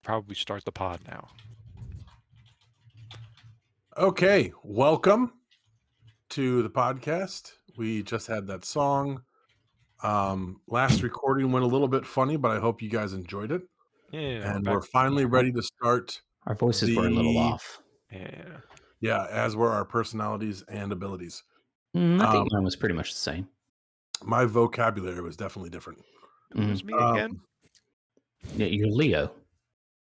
Probably start the pod now. Okay, welcome to the podcast. We just had that song. Last recording went a little bit funny, but I hope you guys enjoyed it. Yeah, And we're finally ready to start. Our voices were a little off. Yeah, as were our personalities and abilities. I think mine was pretty much the same. My vocabulary was definitely different. Who was me again? Yeah, you're Leo.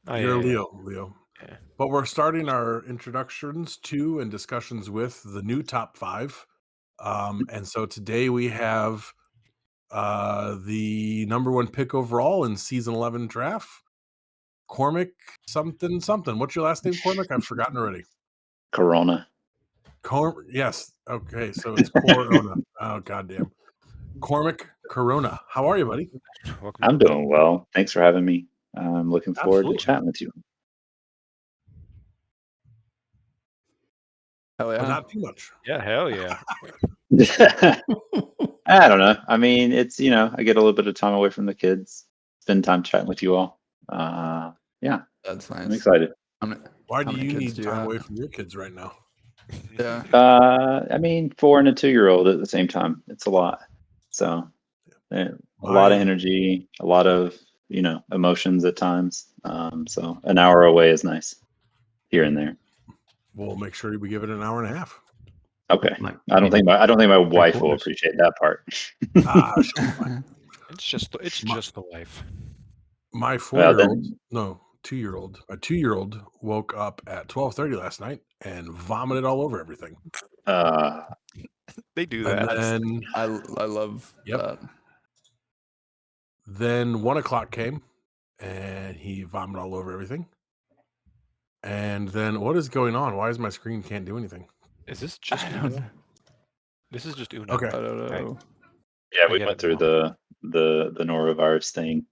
You're Leo. Yeah. But we're starting our introductions to and discussions with the new top 5. And so today we have the number 1 pick overall in season 11 draft, Cormac something. What's your last name, Cormac? I've forgotten already. Korona. Yes. Okay. So it's Korona. Oh, goddamn. Cormac Korona. How are you, buddy? Welcome. I'm doing well. Thanks for having me. I'm looking forward Absolutely. to chatting with you. Hell yeah. But not too much. Yeah, hell yeah. I don't know. I mean, it's, I get a little bit of time away from the kids, spend time chatting with you all. Yeah, That's nice. I'm excited. Why How do many you kids need do you time have? away from your kids right now? Yeah. I mean, 4 and a 2-year-old at the same time. It's a lot. So a lot of energy, a lot of, emotions at times. So an hour away is nice here and there. We'll make sure we give it an hour and a half. Okay. I don't think my wife will appreciate that part. It's just the wife. My 2-year-old. My 2-year-old woke up at 12:30 last night and vomited all over everything. They do that. And then I love that. Then 1 o'clock came and he vomited all over everything. And then what is going on? Why is my screen can't do anything? Is this just Uno? This is just Uno. Okay. I don't know. Yeah, we went through the norovirus thing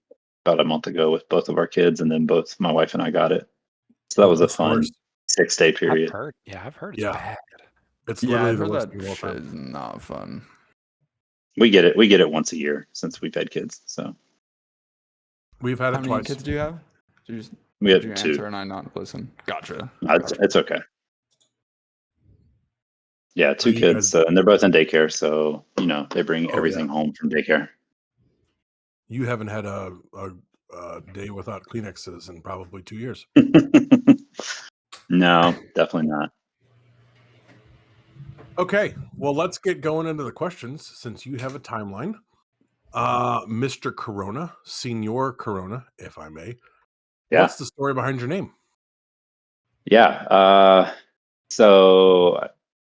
about a month ago with both of our kids, and then both my wife and I got it. So that was a fun 6-day period. I've heard it's bad. It's literally I've the heard worst that thing of all shit time. is not fun. We get it once a year since we've had kids. So we've had How it many twice. kids do you have? We have Did you 2. answer and I not listen? Gotcha. It's okay. Yeah, 2 kids, and they're both in daycare, so they bring everything home from daycare. You haven't had a day without Kleenexes in probably 2 years. No, definitely not. Okay, well, let's get going into the questions since you have a timeline. Mr. Korona, Senor Korona, if I may. Yeah. What's the story behind your name? Yeah. So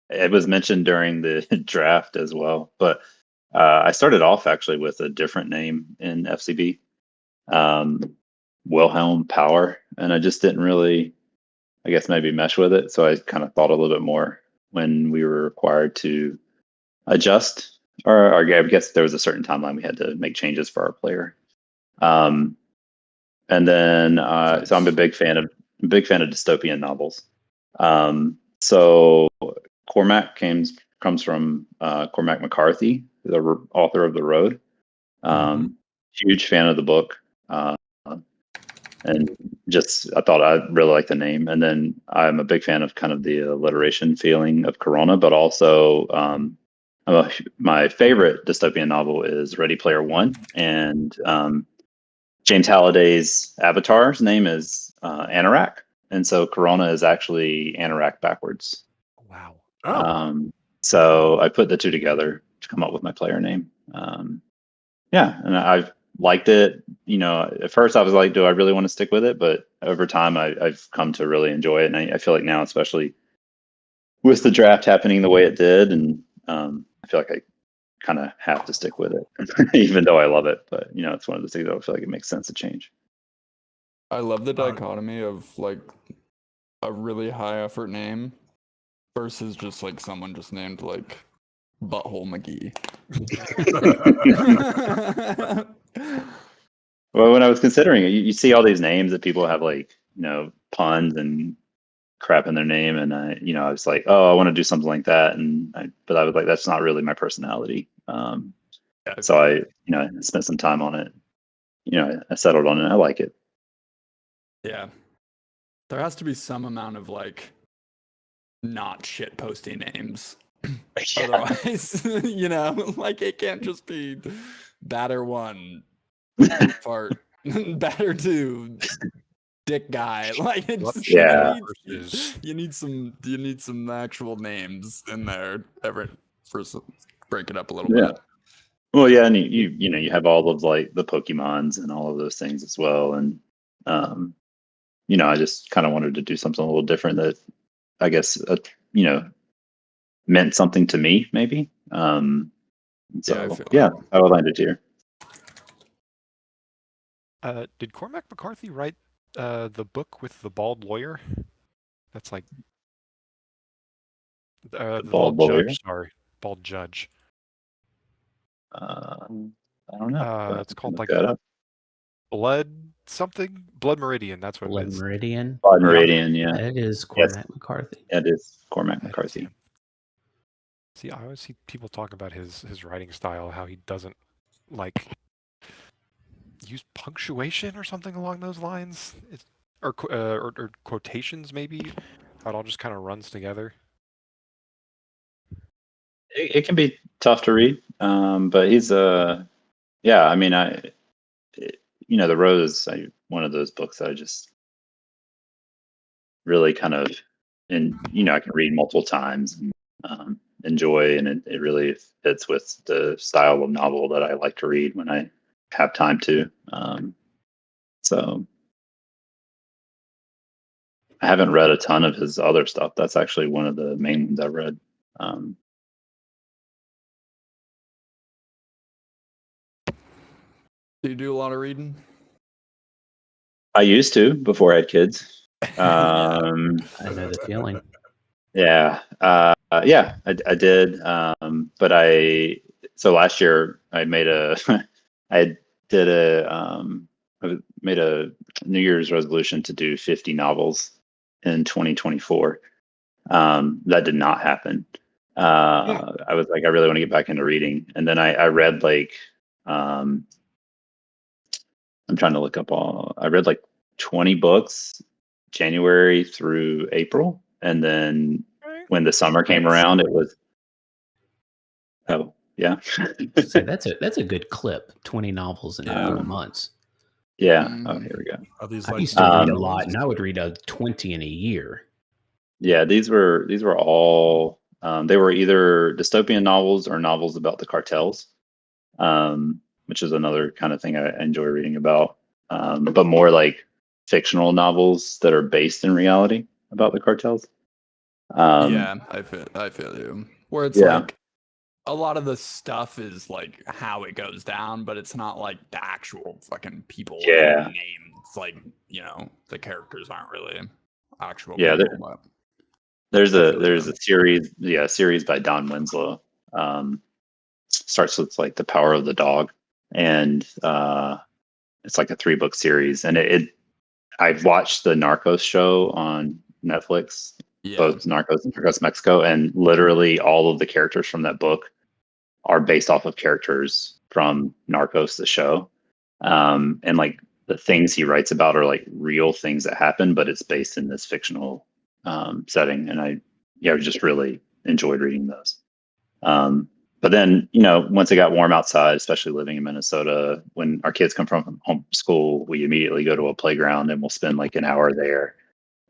it was mentioned during the draft as well, but I started off actually with a different name in FCB, Wilhelm Power, and I just didn't really, I guess, maybe mesh with it. So I kind of thought a little bit more when we were required to adjust, or I guess there was a certain timeline we had to make changes for our player. And then, so I'm a big fan of dystopian novels. So Cormac comes from Cormac McCarthy, the author of The Road. Huge fan of the book. And just, I thought I really liked the name. And then I'm a big fan of kind of the alliteration feeling of Korona, but also my favorite dystopian novel is Ready Player One. And James Halliday's avatar's name is Anorak. And so Korona is actually Anorak backwards. Wow. So I put the two together to come up with my player name. Yeah, and I've liked it. At first I was like, do I really want to stick with it? But over time, I've come to really enjoy it. And I feel like now, especially with the draft happening the way it did, and I feel like I kind of have to stick with it, even though I love it. But, it's one of those things that I feel like it makes sense to change. I love the dichotomy of like a really high effort name versus just like someone just named like Butthole McGee. Well, when I was considering it, you see all these names that people have like, puns and crap in their name. And I was like, oh, I want to do something like that. But I was like, that's not really my personality. So I spent some time on it. I settled on it. I like it. Yeah. There has to be some amount of like not shit posting names. Otherwise, you know, like it can't just be batter 1, poop fart, batter 2, dick guy. Like it's Yeah. you need some actual names in there for break it up a little Yeah. bit. Well, yeah, and you know you have all of like the Pokemons and all of those things as well, and you know I just kind of wanted to do something a little different that I guess you know meant something to me maybe. So yeah, I would land it here. Did Cormac McCarthy write the book with the bald lawyer? That's like the Bald bald lawyer? judge. Sorry, bald judge. I don't know. It's called like that up. Blood something. Blood Meridian. That's what Blood it is. Meridian. Blood Meridian, yeah. That is Yes. Cormac McCarthy. That is Cormac That is McCarthy. him. See, I always see people talk about his writing style, how he doesn't like use punctuation or something along those lines, or quotations maybe. How it all just kind of runs together. It can be tough to read, but he's yeah. I mean, you know, The Road is one of those books that I just really kind of, and you know, I can read multiple times and enjoy, and it really fits with the style of novel that I like to read when I have time to. So I haven't read a ton of his other stuff. That's actually one of the main ones I've read. Do you do a lot of reading? I used to before I had kids. I know the feeling. Yeah, yeah, I did. But so last year I made I did I made a New Year's resolution to do 50 novels in 2024. That did not happen. I was like, I really want to get back into reading, and then I read like, I'm trying to look up I read like 20 books January through April, and then when the summer came around, it was yeah. So that's a good clip. 20 novels in a couple months. Yeah. Oh, here we go. Are these I like used to read a novels? lot, and I would read 20 in a year. Yeah, these were all they were either dystopian novels or novels about the cartels, which is another kind of thing I enjoy reading about, but more like fictional novels that are based in reality about the cartels. Yeah, I feel you. Where it's Yeah. like a lot of the stuff is like how it goes down, but it's not like the actual fucking people. Yeah. Names. It's like, you know, the characters aren't really actual Yeah, people. But there's a series by Don Winslow. Starts with like The Power of the Dog, and it's like a 3-book series, and I've watched the Narcos show on Netflix, both Narcos and Narcos Mexico, and literally all of the characters from that book are based off of characters from Narcos, the show. And like the things he writes about are like real things that happen, but it's based in this fictional setting. And I just really enjoyed reading those. But then, you know, once it got warm outside, especially living in Minnesota, when our kids come from home school, we immediately go to a playground and we'll spend like an hour there.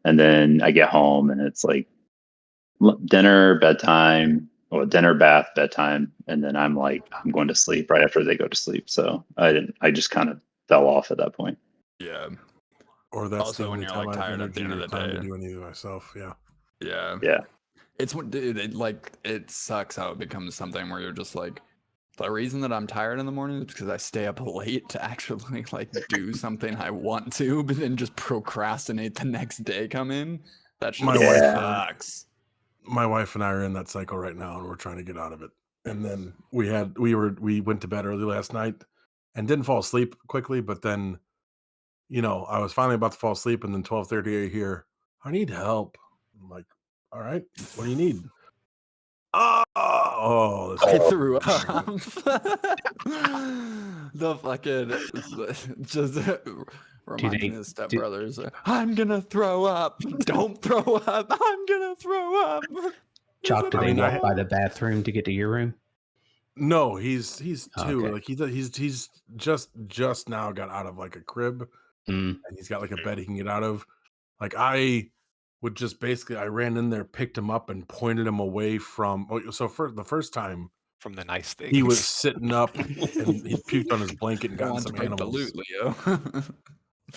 And then I get home and it's like dinner, bedtime, or dinner, bath, bedtime. And then I'm going to sleep right after they go to sleep. So I just kind of fell off at that point. yeah. Or that's Also, the when only you're, time like, I have tired at the energy end or of the time to day. do anything myself. Yeah. Yeah. Yeah. It's what, dude, it sucks how it becomes something where you're just like, the reason that I'm tired in the morning is because I stay up late to actually like do something I want to, but then just procrastinate the next day come in. That just sucks. My wife and I are in that cycle right now, and we're trying to get out of it. And then we went to bed early last night and didn't fall asleep quickly, but then, you know, I was finally about to fall asleep, and then 12:30 I hear, I need help. I'm like, all right, what do you need? Oh, this I is threw up. The fucking just Reminds me of Step Brothers. I'm gonna throw up. Don't throw up. I'm gonna throw up. Chalk, do they mean, walk by the bathroom to get to your room? No, he's two. Okay. Like he's just now got out of like a crib, Mm. and he's got like a bed he can get out of. Like I would just basically, I ran in there, picked him up, and pointed him away from. So for the first time, From the nice things. he was sitting up and he puked on his blanket and I gotten want to some break the animals. loot,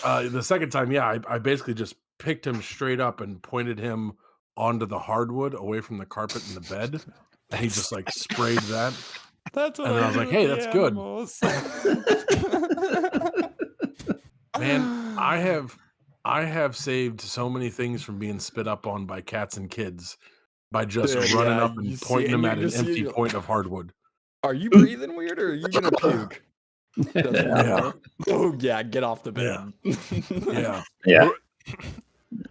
Leo. The second time, yeah, I basically just picked him straight up and pointed him onto the hardwood away from the carpet in the bed. And he just like sprayed that. That's what And then I was do like, with hey, the that's good. animals. Man, I have saved so many things from being spit up on by cats and kids by just Dude, running yeah, up you and see- pointing and them you at an just see- empty point of hardwood. Are you breathing weird or are you gonna puke? That's one Yeah. more. Oh yeah, get off the bed. Yeah. Yeah.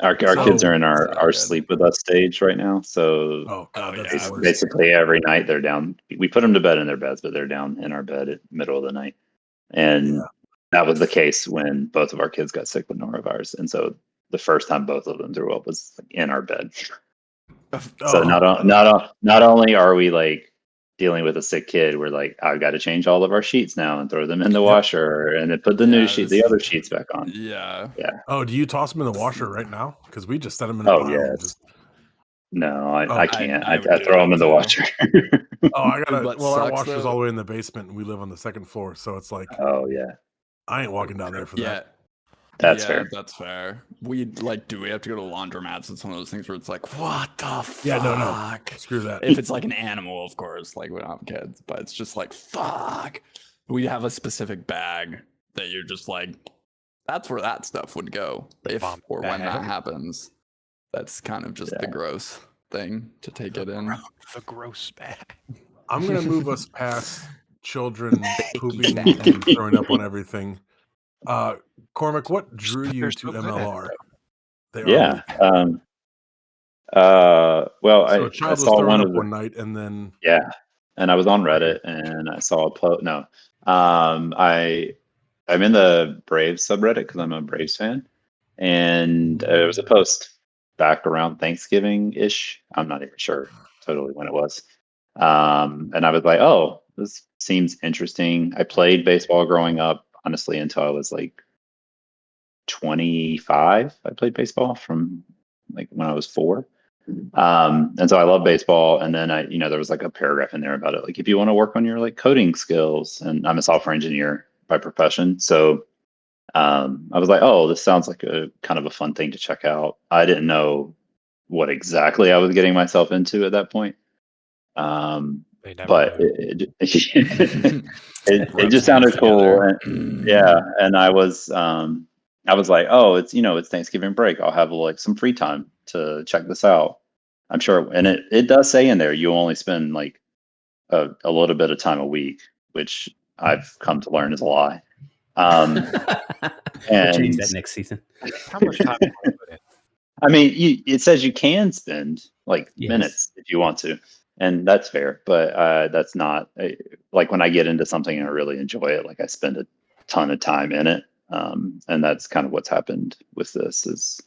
Our kids So- are in So our good. sleep with us stage right now. So Oh god, Oh, that's yeah. the worst. basically every night they're down. We put them to bed in their beds, but they're down in our bed at middle of the night. And Yeah. that was the case when both of our kids got sick with norovirus. And so the first time both of them threw up was like in our bed. So Oh, not only are we like dealing with a sick kid, we're like, I've got to change all of our sheets now and throw them in the Yep. washer and then put the new Yeah, sheet, this the other is- sheets back on. Yeah. oh, do you toss them in the washer right now? Because we just set them in a Oh, pile. yes. And just, No, Oh, I can't. I I, would I do throw them that in the too. washer. I gotta. What Well, our sucks, washer's though- all the way in the basement, and we live on the second floor, so it's like Oh yeah, I ain't walking down there for Yeah. that. that's yeah, fair. That's fair. We do we have to go to laundromats? It's one of those things where it's like, what the fuck? Yeah, no. Screw that. If it's like an animal, of course, like we don't have kids, but it's just like, fuck. We have a specific bag that you're just like, that's where that stuff would go if Vomit or when that bag. happens. That's kind of just the gross thing to take it in. The gross bag. I'm gonna move us past children pooping bag. and throwing up on everything. Cormac, what drew you They're to so good at it, MLR? They are Yeah. really- Well, so a I child was saw throwing one up of the one night, and then yeah, and I was on Reddit and I saw a post. No, I'm in the Braves subreddit because I'm a Braves fan, and there was a post back around Thanksgiving ish. I'm not even sure totally when it was. And I was like, oh, this seems interesting. I played baseball growing up, honestly, until I was like 25. I played baseball from like when I was 4. And so I love baseball. And then there was like a paragraph in there about it. Like, if you want to work on your like coding skills, and I'm a software engineer by profession. So I was like, oh, this sounds like a kind of a fun thing to check out. I didn't know what exactly I was getting myself into at that point. They never But do. it just sounded cool. And, yeah. And I was like, oh, it's Thanksgiving break. I'll have like some free time to check this out. I'm sure. And it does say in there, you only spend like a little bit of time a week, which I've come to learn is a lie. We'll change And that next season. How much time do you put in? I mean, it says you can spend like Yes. minutes if you want to, and that's fair. But that's not like when I get into something and I really enjoy it, like I spend a ton of time in it. And that's kind of what's happened with this is,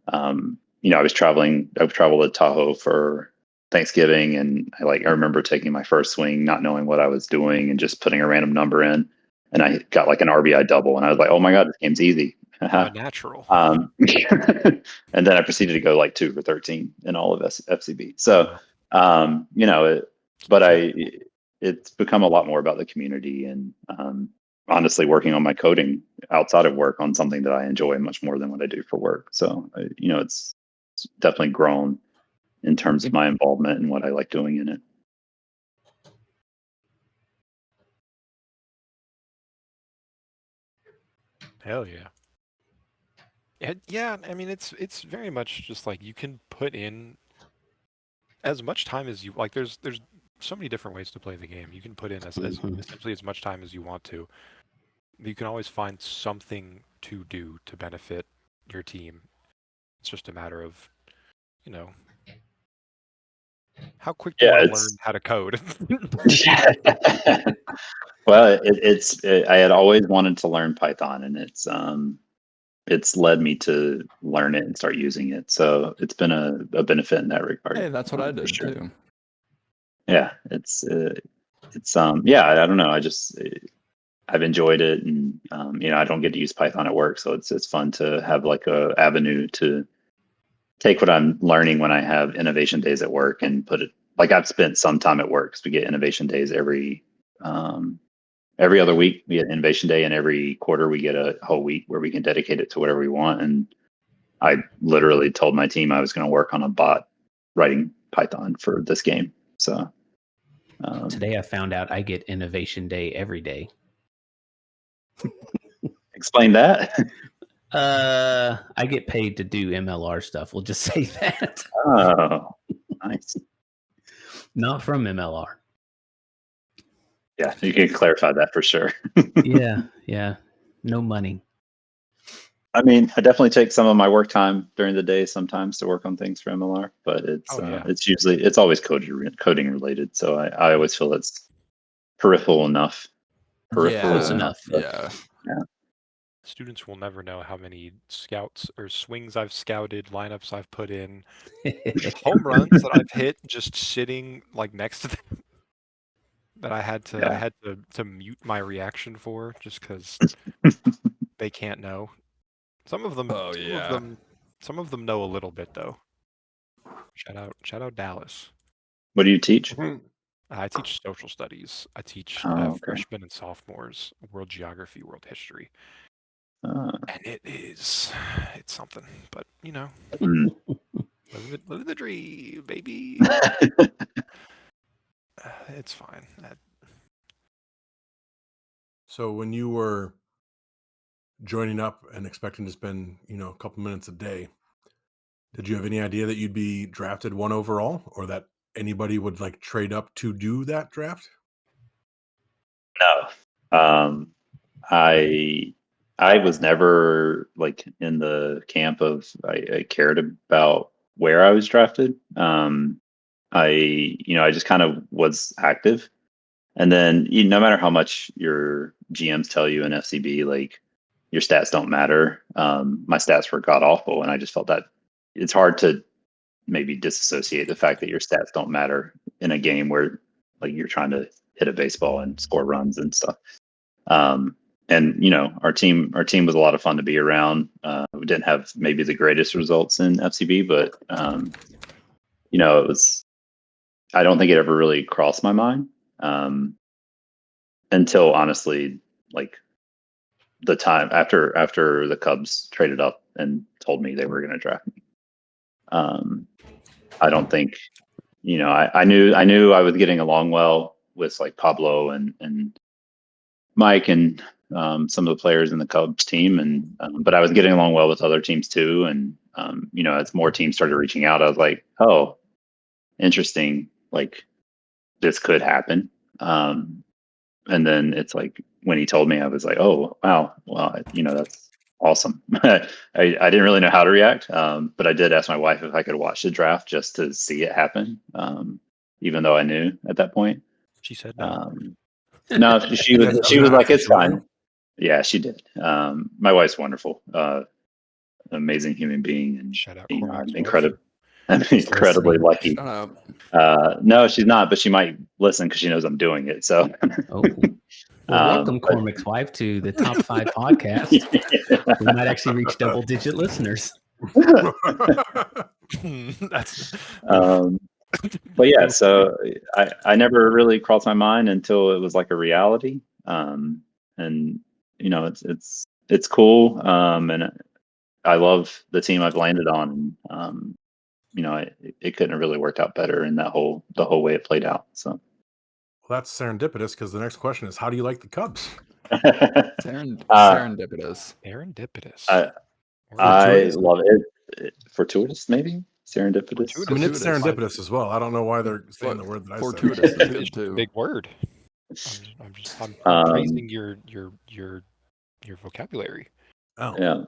I traveled to Tahoe for Thanksgiving, and I remember taking my first swing, not knowing what I was doing and just putting a random number in, and I got like an RBI double, and I was like, oh my God, this game's easy. Natural. And then I proceeded to go like 2 for 13 in all of FCB. So, it's become a lot more about the community and, honestly working on my coding outside of work on something that I enjoy much more than what I do for work. So, it's definitely grown in terms of my involvement and what I like doing in it. Hell yeah. Yeah, I mean it's very much just like you can put in as much time as you like. There's so many different ways to play the game. You can put in essentially as much time as you want to. You can always find something to do to benefit your team. It's just a matter of, how quick do you want to learn how to code? Well, I had always wanted to learn Python, and it's led me to learn it and start using it. So it's been a benefit in that regard. Hey, that's what I for did sure. too. Yeah, it's yeah, I don't know. I've enjoyed it, and I don't get to use Python at work, so it's fun to have like a avenue to take what I'm learning when I have innovation days at work and put it, like, I've spent some time at work because we get innovation days every other week. We get innovation day, and every quarter we get a whole week where we can dedicate it to whatever we want. And I literally told my team I was going to work on a bot writing Python for this game. So Today I found out I get Innovation Day every day. explain that. I get paid to do MLR stuff. We'll just say that. Oh, nice. Not from MLR. Yeah, you can clarify that for sure. Yeah. No money. I mean, I definitely take some of my work time during the day sometimes to work on things for MLR, but it's always coding related. So I always feel it's peripheral enough. Close enough. Yeah. Students will never know how many scouts or swings I've scouted, lineups I've put in, home runs that I've hit just sitting like next to them that I had to mute my reaction for just because they can't know. Some of them some of them know a little bit though. Shout out Dallas. What do you teach? I teach social studies. I teach Okay. freshmen and sophomores world geography, world history. And it's something, but live the dream, baby. It's fine. So when you were joining up and expecting to spend, a couple minutes a day, did you have any idea that you'd be drafted 1 overall, or that anybody would like trade up to do that draft? No. I was never like in the camp of I cared about where I was drafted. I just kind of was active. And then no matter how much your GMs tell you in FCB, like, your stats don't matter. My stats were god awful, and I just felt that it's hard to maybe disassociate the fact that your stats don't matter in a game where, like, you're trying to hit a baseball and score runs and stuff. And our team was a lot of fun to be around. We didn't have maybe the greatest results in FCB, but it was. I don't think it ever really crossed my mind until, honestly, like, the time after the Cubs traded up and told me they were going to draft me. I don't think, I knew I was getting along well with, like, Pablo and Mike and some of the players in the Cubs team, but I was getting along well with other teams too. And as more teams started reaching out, I was like, oh, interesting. Like, this could happen. And then it's like, when he told me, I was like, oh, wow. Well, that's awesome. I didn't really know how to react. But I did ask my wife if I could watch the draft just to see it happen. Even though I knew at that point. She said no. No, she was like, it's fine. Yeah, she did. My wife's wonderful. Amazing human being, and Shout out I'm incredibly lucky. No, she's not, but she might listen because she knows I'm doing it. So, welcome Cormac's wife to the Top 5 podcast. We might actually reach double-digit listeners. But yeah, so I never really crossed my mind until it was like a reality. And it's cool. And I love the team I've landed on. It couldn't have really worked out better in the whole way it played out. So, well, that's serendipitous, because the next question is, how do you like the Cubs? Serendipitous. I love it. Fortuitous, maybe serendipitous. I mean, it's serendipitous as well. I don't know why they're saying the word that I said. Fortuitous is good too. Big word. I'm praising your vocabulary. Oh yeah.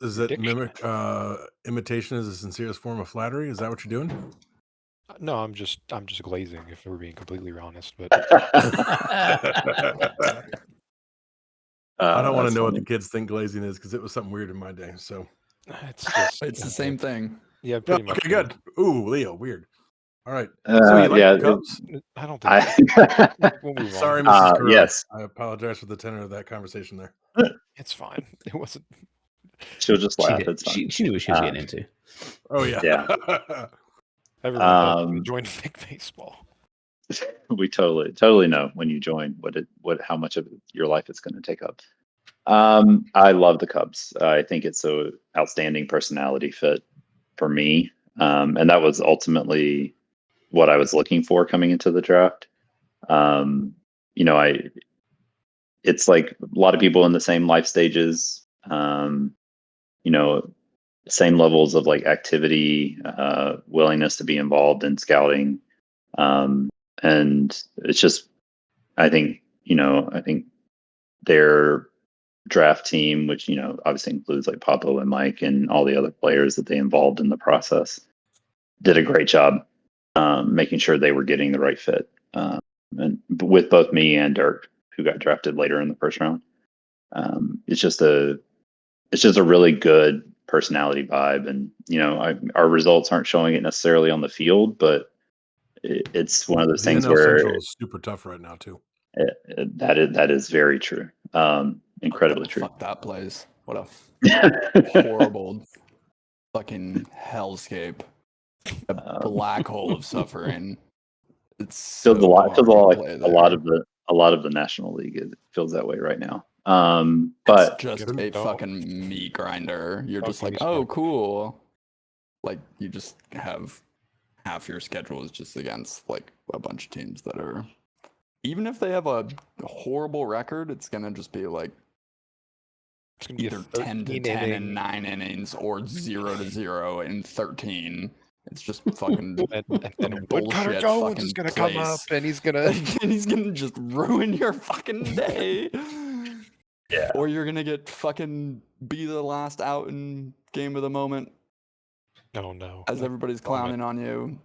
Is it imitation is the sincerest form of flattery? Is that what you're doing? No, I'm just glazing, if we're being completely honest. But I don't want to That's know what funny. the kids think glazing is because it was something weird in my day. So It's just It's the same thing. Yeah, yeah, pretty much. okay, good. Ooh, Leo, weird. All right. So you like Yeah, the Cubs? I don't think so. I, We'll move on. Sorry, Mrs. Corona. yes. I apologize for the tenor of that conversation there. It's fine. It wasn't. She'll just She laugh. did. It's fine. She knew what she was getting into. Oh yeah. Yeah. Everyone knows when you Um, join fake baseball. we totally know when you join how much of your life it's going to take up. I love the Cubs. I think it's a outstanding personality fit for me, and that was ultimately what I was looking for coming into the draft. You know, it's like a lot of people in the same life stages. You know, same levels of like activity, willingness to be involved in scouting, and it's just, I think their draft team, which obviously includes like Pablo and Mike and all the other players that they involved in the process, did a great job making sure they were getting the right fit, and with both me and Dirk, who got drafted later in the first round. It's just a really good personality vibe, and our results aren't showing it necessarily on the field, but it's one of those The things NL where Central is super tough right now too. that is very true. Incredibly true. Fuck that place. What a horrible fucking hellscape. A black hole of suffering. It's Feels a lot. Feels a lot like hard to a play lot of the National League. It feels that way right now. It's But just Get 'em a done. fucking meat grinder. You're just Fucking like, stuff. oh, cool. Like you just have half your schedule is just against like a bunch of teams that are, even if they have a horrible record, it's gonna just be like It's gonna be either a 10 to 13 10 inning. in 9 innings or 0 to 0 in 13. It's just fucking And then bullshit Cutter Jones fucking is gonna come place. up and he's gonna. And he's gonna just ruin your fucking day. Yeah. Or you're gonna get fucking be the last out in game of the moment Oh no. as everybody's clowning on you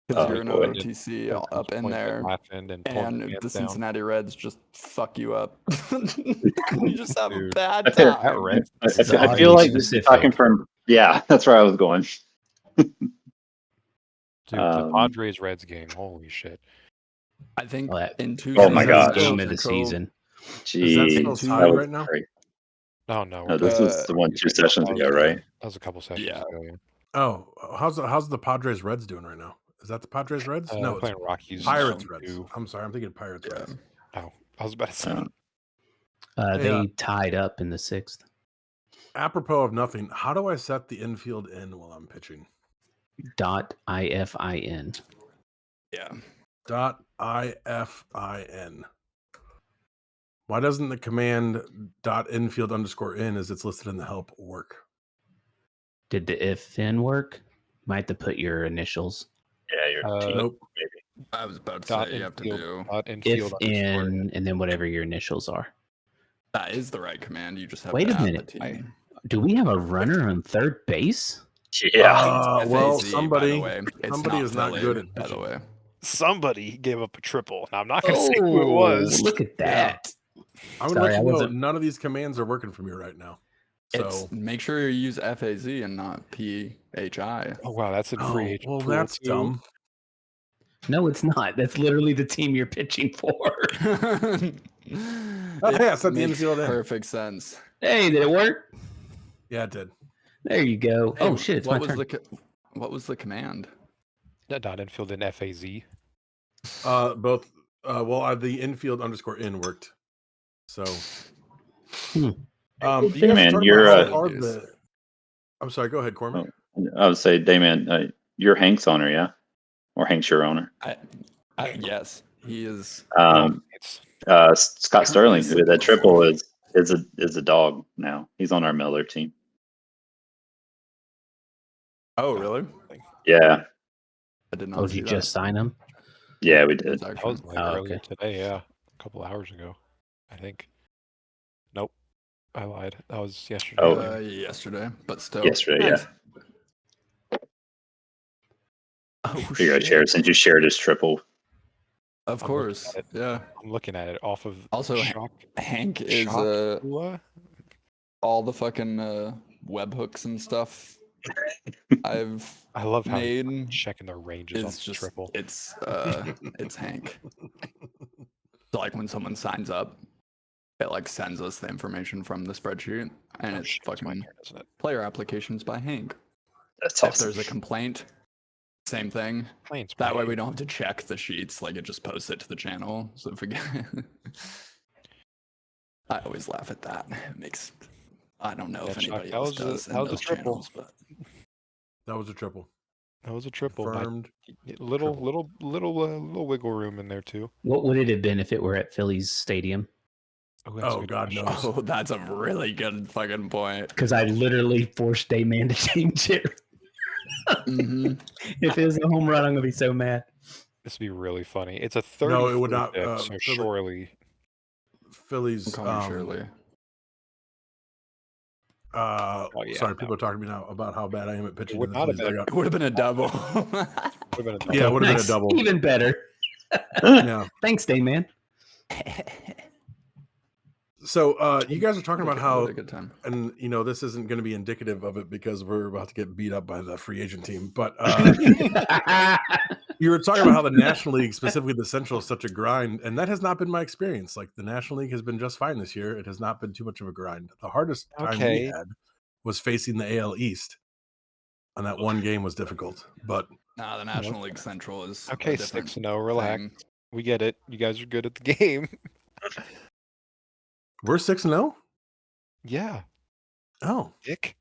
because you're an boy. OTC up in there, Laughing and and the Cincinnati Reds just fuck you up. You just have a Dude. bad That time. Red. I This is feel audience like this is talking specific. from. Yeah, that's where I was going. Dude, the Padres Reds game. Holy shit. I think Well, that- in 2 Oh my seasons gosh. Game ago, of the season. Is that Jeez, still two- tied that was right now? great. No, no. No, this was the one 2 sessions ago, right? That was a couple sessions Yeah. ago. Yeah. Oh, how's the Padres Reds doing right now? Is that the Padres Reds? They're no, it's playing Rockies. Pirates No. Reds. too. I'm sorry, I'm thinking Pirates Yeah. Reds. Oh, I was about to say. They tied up in the 6th. Apropos of nothing, how do I set the infield in while I'm pitching? .ifin. Yeah. .ifin. Why doesn't the command .infield_in as it's listed in the help work? Did the if-in work? Might have to put your initials. Yeah, your team. Nope. Maybe. I was about to Dot say you have to infield. do. Dot infield If underscore in and then whatever your initials are. That is the right command. You just have Wait to a add minute. the team. Do we have a runner on third base? Yeah. It's Well, FAZ, by somebody the way. It's somebody is not Philly, good at by the pitching. way. Somebody gave up a triple. Now I'm not going to say who it was. Look at that. I would Sorry, let I you know wasn't- none of these commands are working for me right now. So It's make sure you use FAZ and not PHI. Oh wow, that's in free agent well, pool that's too. dumb. No, it's not. That's literally the team you're pitching for. Oh, yeah, I set the makes infield in. perfect sense. Hey, did it work? Yeah, it did. There you go. Hey, Oh shit, it's my turn. What was the command? Dot infield in FAZ. Both. The infield _in worked. So, you guys Man, talking you're, about how hard I'm sorry. Go ahead, Cormac. I would say, Damian, you're Hank's owner, yeah, or Hank's your owner. Yes, he is. It's Scott Sterling, who that triple is a dog now. He's on our Miller team. Oh, really? Yeah, I did not. Oh, see did you that. just sign him? yeah, we did. That's that actually- was like Oh, earlier okay. today. Yeah, a couple hours ago, I think. Nope, I lied. That was yesterday. Oh. Yesterday, but still. Yesterday, Nice. yeah. Oh, Figure out shit. share since you shared his triple. Of I'm looking course. at it. Yeah. I'm looking at it off of Also, Shock. Hank is Shock Ua? all the fucking webhooks and stuff I've I love how he's made checking their ranges on is the just triple. it's Hank. So like when someone signs up, it like sends us the information from the spreadsheet, and Oh, it's shit, it's right fucking there, isn't it? player applications by Hank. That's If awesome. there's a complaint, same thing. Planes That by way we don't have to check the sheets. Like it just posts it to the channel. So if we get, I always laugh at that. It makes I don't know if Yeah, Chuck, anybody that else was a- does that in was a those triple. channels, but That was a triple. That was a triple. By Confirmed. little triple. little wiggle room in there too. What would it have been if it were at Phillies Stadium? Oh, that's a Oh, good God question. knows. oh, that's a really good fucking point. Because I literally forced Dayman to change it. Mm-hmm. If it was a home run, I'm gonna be so mad. This would be really funny. It's a 30 No, it would not, so Philly- surely. Phillies. Call me Shirley. yeah, Sorry, no. people are talking to me now about how bad I am at pitching. would to the not have Phillies. been- I got- It would have been a double. Would've been a Yeah, it double. would have been a Nice. double. Even better. Yeah. Thanks, Dayman. So you guys are talking about how, What a good time. and this isn't going to be indicative of it because we're about to get beat up by the free agent team. But you were talking about how the National League, specifically the Central, is such a grind, and that has not been my experience. Like the National League has been just fine this year. It has not been too much of a grind. The hardest time we Okay. had was facing the AL East, and that one game was difficult. But Nah, the National League Central is Okay, a different 6-0. Relax. thing. We get it. You guys are good at the game. we're 6-0. Yeah, Oh, Dick.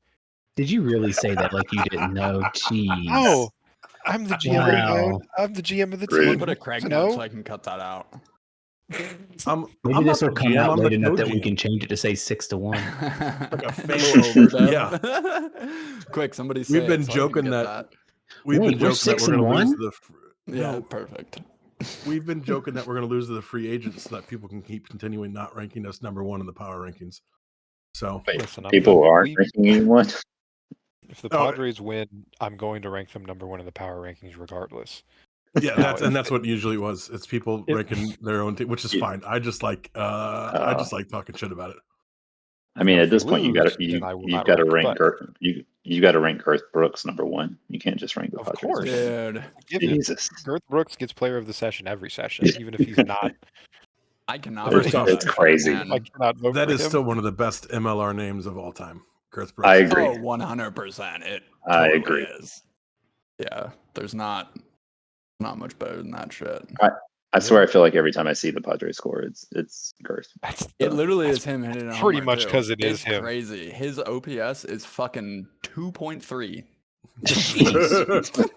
Did you really say that like you didn't know? Jeez. Oh, I'm the GM. Of my own, Wow. I'm the GM of the Rude. team. Put a Craig So note no? so I can cut that out. I'm Maybe this not will the come GM, out I'm the late enough that we co-GM. can change it to say 6-1. Like a A fake- little overdub. Yeah. Quick, somebody say We've been it so I can joking get that- We've Wait, been we're joking that we're going to 6-1? lose the. Yeah, No, perfect. we've been joking that we're going to lose to the free agents so that people can keep continuing not ranking us number one in the power rankings. So Wait, Listen, people if aren't we- ranking anyone. If the Oh. Padres win, I'm going to rank them number one in the power rankings regardless. yeah, Now, that's what usually was. It's people if- ranking their own team, which is Yeah. fine. I just like talking shit about it. I mean, Now, at if we this point, you lose, got then I will you've not got to rank, rank but- you got to rank Girth Brooks number one. You can't just rank the Of Padres. course. Dude, Give it. Jesus, Girth Brooks gets player of the session every session, even if he's not. I cannot First believe off, that it's shit, crazy. man. I cannot vote That for is him. still one of the best MLR names of all time. Girth Brooks. I agree. Oh, 100%. It I totally agree. is. Yeah, there's not much better than that shit. I swear, I feel like every time I see the Padres score, it's Girth. That's It the- literally that's is him hitting a pretty homer, much too. 'cause it is It's him. crazy. His OPS is fucking 2.3.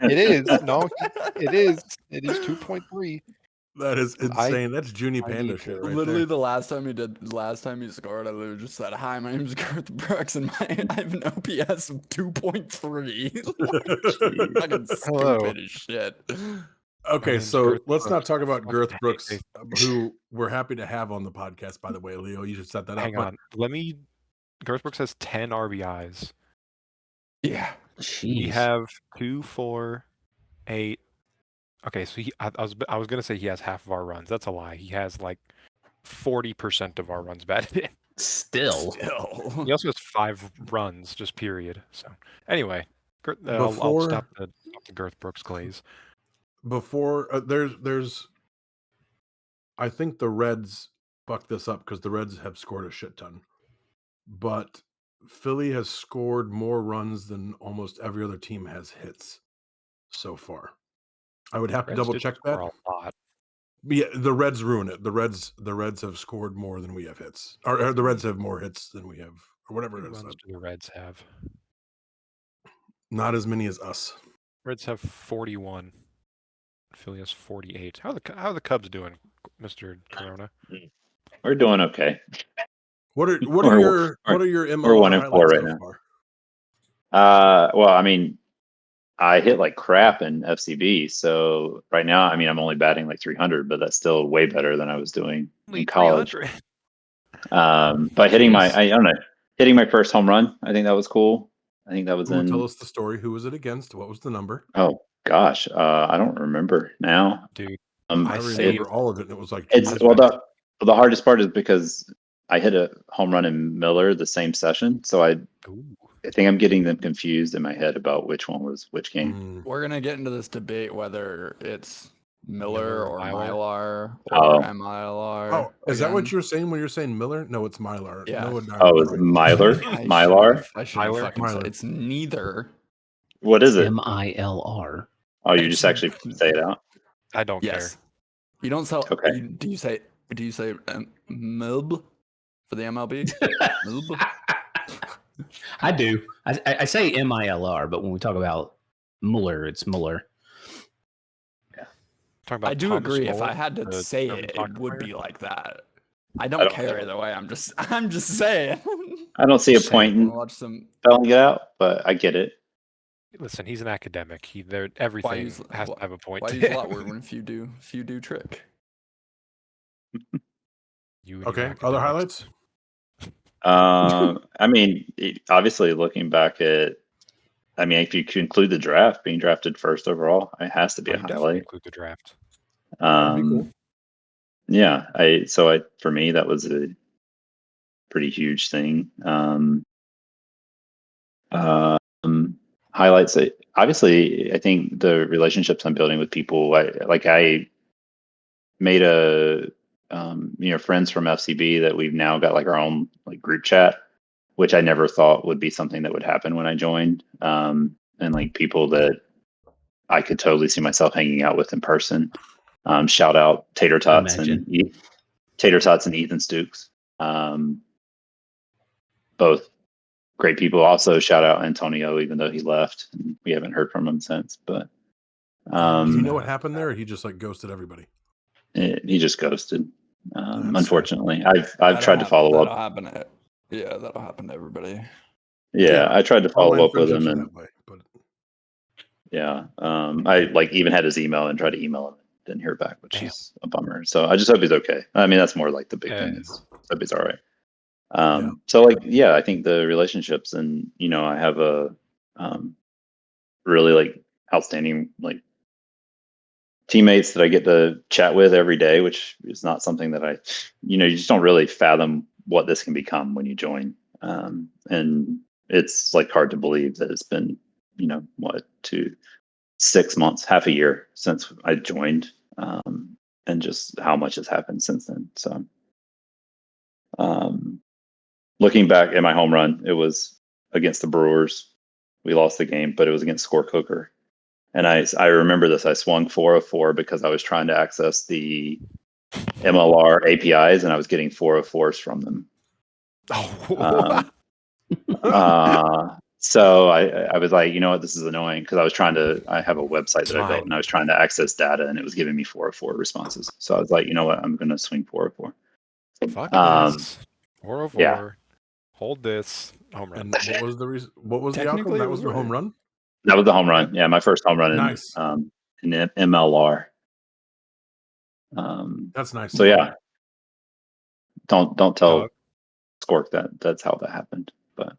It is. No, it is. It is 2.3. That is insane. That's Junie I Panda need shit to- right Literally, there. the last time he scored, I literally just said, "Hi, my name's Girth Brooks, and I have an OPS of 2.3." Fucking Hello. stupid as shit. Okay, name's so Girth let's not Brooks. talk about Fucking Girth hate Brooks, it. who we're happy to have on the podcast, by the way, Leo. You should set that Hang up. on. Let me. Girth Brooks has 10 RBIs. Yeah. We Jeez. have 2, 4, 8. Okay, so I was gonna say he has half of our runs. That's a lie. He has like 40% of our runs batted in. Still. Still. He also has 5 runs, just period. So anyway, I'll Before- stop the Girth Brooks glaze. Before there's I think the Reds fucked this up because the Reds have scored a shit ton, but Philly has scored more runs than almost every other team has hits so far. I would have to Reds double did check score that. a lot. But yeah, the Reds ruin it. The Reds have scored more than we have hits, or the Reds have more hits than we have, or whatever How it many is. runs do the Reds have? Not as many as us. Reds have 41. Philly has 48. How are the Cubs doing, Mr. Corona? We're doing okay. What are We're- your MLR we're 1-4 highlights right so now. far? Well, I mean, I hit like crap in FCB, so right now, I mean, I'm only batting like 300, but that's still way better than I was doing in college. 300. But hitting Jeez. I don't know, hitting my first home run, I think that was cool. I think that was Ooh, in. tell us the story. Who was it against? What was the number? Oh gosh, I don't remember now. Dude, I saved- remember all of it. And it was like It's That's well, right. the hardest part is because I hit a home run in Miller the same session, so I Ooh. think I'm getting them confused in my head about which one was which game. Mm, We're gonna get into this debate whether it's Miller Miller or or Mylar Oh. or MILR. oh, is that what again. you're saying when you're saying Miller? No, it's Mylar. Yeah. No, Oh, is it Mylar? Mylar? I shouldn't Mylar? fucking say Mylar. it's neither. What is it? MILR. Oh, you just actually say it out. I don't Yes. You don't sell. Okay. Do you say MILB for the MLB? MILB? I do. I say MILR, but when we talk about Mueller, it's Mueller. care. Talking about I do Thomas agree. If Muller, I had to the say German it, soccer it would player. be like that. I don't care know. either way. I'm just saying. I don't see a Just saying. point in Watch some. spelling it out, but I get it. Listen, he's an academic. Everything use- has to have a point. Why to use a him. lot word when few do trick? You and your okay. Other academics. highlights? I mean, obviously, looking back at, I mean, if you include the draft, being drafted first overall, it has to be Oh, a you definitely highlight. include the draft. That'd be cool. Yeah, for me that was a pretty huge thing. Highlights. Obviously, I think the relationships I'm building with people. I made friends from FCB that we've now got like our own like group chat, which I never thought would be something that would happen when I joined. And like people that I could totally see myself hanging out with in person. Shout out Tater Tots and Ethan Stooks. Both great people. Also shout out Antonio, even though he left and we haven't heard from him since. But Do you know what happened there? Or he just like ghosted everybody. he just ghosted. That's Unfortunately, I've tried to follow up. That'll happen to everybody. Yeah, I tried to follow up with him, and that way, but yeah, I like even had his email and tried to email him. Didn't hear back, which Damn. is a bummer. So I just hope he's okay. I mean, that's more like the big thing. Yeah. Is hope he's all right. Yeah. So like, yeah, I think the relationships, and I have a really like outstanding like teammates that I get to chat with every day, which is not something that you just don't really fathom what this can become when you join. And it's like hard to believe that it's been, 6 months, half a year since I joined, and just how much has happened since then. So, looking back at my home run, it was against the Brewers. We lost the game, but it was against Score Cooker. And I remember this. I swung 404 because I was trying to access the MLR APIs, and I was getting 404s from them. Oh, So I was like, you know what, this is annoying, because I have a website that I built, Fine. and I was trying to access data, and it was giving me 404 responses. So I was like, you know what, I'm going to swing 404. fuck this. 404. yeah. Hold this. Home run. and what was the reason? What was the outcome? Technically, That it was was your home right. run. That was the home run. Yep. Yeah, my first home run Nice. in MLR. That's nice. So yeah, don't tell Uh, Scork that's how that happened. But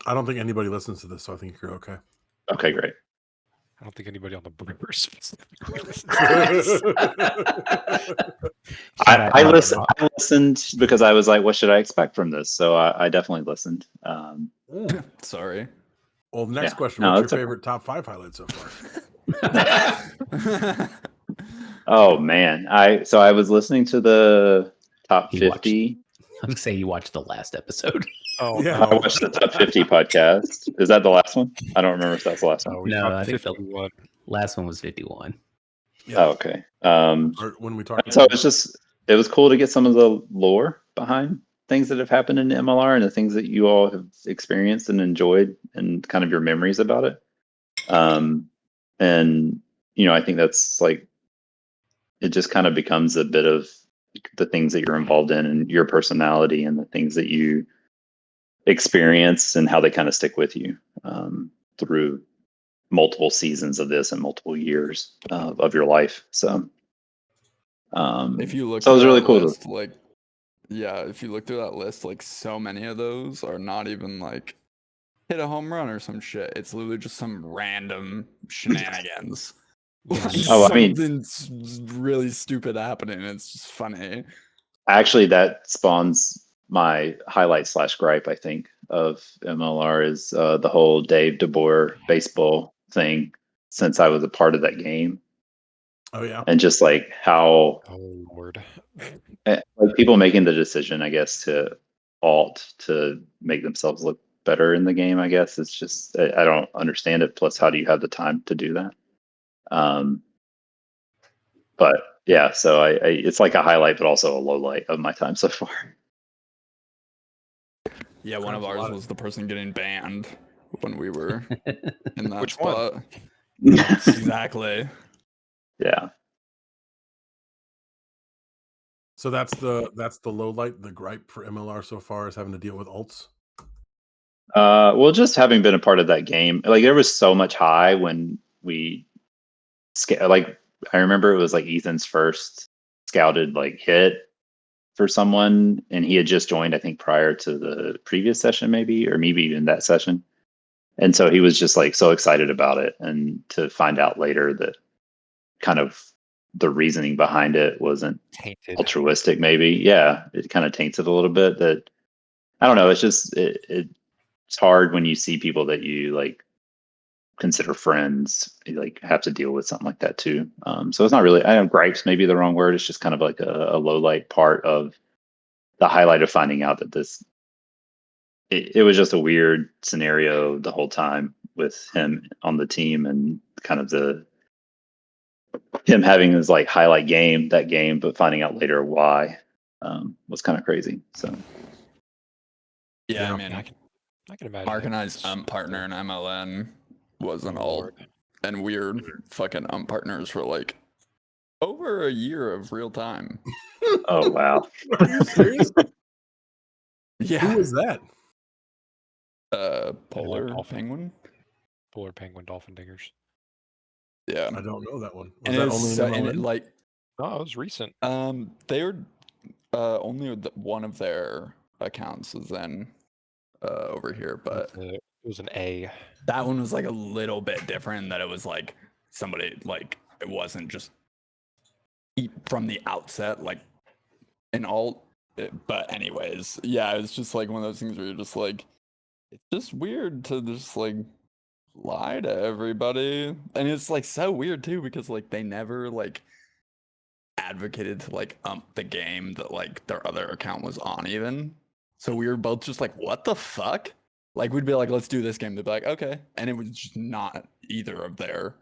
I don't think anybody listens to this, so I think you're okay. okay, great. I don't think anybody on the Brewers specifically listens to this. I listened because I was like, what should I expect from this? So I definitely listened. Sorry. Well, the next Yeah. question: No, what's your it's okay. favorite top 5 highlights so far? Oh man, I was listening to the top He watched- 50. I would say you watched the last episode. Oh, Yeah. I watched the top 50 podcast. Is that the last one? I don't remember if that's the last one. no, we No, got I think the 51. last one was 51. Yeah. Oh, okay. Or when we talked. So it was cool to get some of the lore behind things that have happened in MLR and the things that you all have experienced and enjoyed, and kind of your memories about it. And I think that's like, it just kind of becomes a bit of the things that you're involved in and your personality and the things that you experience and how they kind of stick with you through multiple seasons of this and multiple years of your life. So If you look so it was through really that cool to- list, if you look through that list, like so many of those are not even like hit a home run or some shit. It's literally just some random shenanigans. Oh, I mean, something's really stupid happening. It's just funny. actually, that spawns my highlight / gripe, I think, of MLR is the whole Dave DeBoer baseball thing since I was a part of that game. Oh yeah. And just like how Oh Lord. like people making the decision, I guess, to alt to make themselves look better in the game, I guess. It's just I don't understand it. Plus, how do you have the time to do that? But yeah, so I it's like a highlight, but also a low light of my time so far. Yeah, one of ours was the person getting banned when we were in that Which one? spot. Exactly. Yeah. So that's the low light, the gripe for MLR so far is having to deal with alts. Well, just having been a part of that game, like there was so much high when we like I remember it was like Ethan's first scouted like hit for someone, and he had just joined, I think, prior to the previous session, maybe, or maybe even that session. And so he was just like so excited about it, and to find out later that kind of the reasoning behind it wasn't Tainted. altruistic, maybe. Yeah, it kind of taints it a little bit. That I don't know. It's just it's hard when you see people that you like consider friends, you, like have to deal with something like that too. So it's not really, I know gripes maybe the wrong word. It's just kind of like a low light part of the highlight of finding out that this it was just a weird scenario the whole time with him on the team, and kind of him having his like highlight game that game, but finding out later why was kind of crazy. So Yeah, I Yeah, mean, I can imagine. Mark and it. I's partner in MLN was an Oh, alt, Lord. and we're fucking partners for like over a year of real time. oh wow. Are you serious? Yeah. Who was that? Polar Dolphin. Penguin. Polar Penguin Dolphin Dingers. Yeah. I don't know that one. Was And that it's only in so, and it, MLN? like Oh, it was recent. they were only one of their accounts was then over here, but It was an A. that one was like a little bit different. That it was like somebody like it wasn't just from the outset like an alt. But anyways, yeah, it's just like one of those things where you're just like, it's just weird to just like lie to everybody, and it's like so weird too because like they never like advocated to like ump the game that like their other account was on even. So we were both just like, what the fuck? Like we'd be like, let's do this game. They'd be like, okay. And it was just not either of their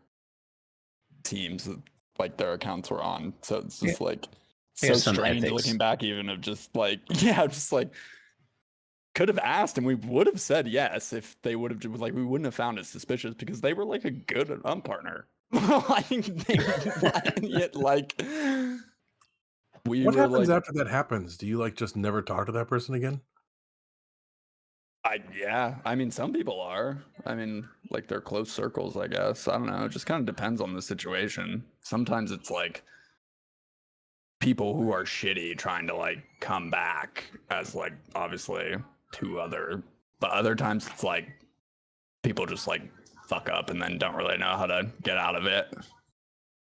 teams that like their accounts were on. So it's just like so There's some strange ethics. looking back even of just like, yeah, just like could have asked and we would have said yes if they would have like we wouldn't have found it suspicious because they were like a good partner. Like yet like we What were happens like after that happens? Do you like just never talk to that person again? yeah, I mean some people are. I mean like they're close circles, I guess. I don't know. It just kind of depends on the situation. Sometimes it's like people who are shitty trying to like come back as like obviously but other times it's like people just like fuck up and then don't really know how to get out of it.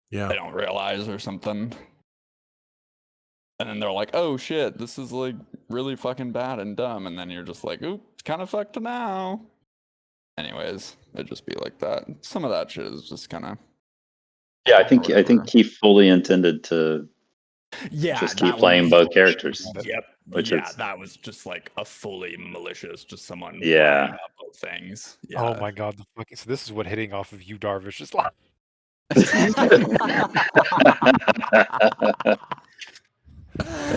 Yeah. They don't realize or something. And then they're like, oh shit, this is like really fucking bad and dumb. And then you're just like, ooh, it's kind of fucked now. Anyways, it'd just be like that. Some of that shit is just kind of. Yeah, I think he fully intended to just keep playing both characters. Yep. Which yeah, is, that was just like a fully malicious, just someone Yeah. flying up both things. Yeah. Oh my god, the fucking so this is what hitting off of you, Darvish, just like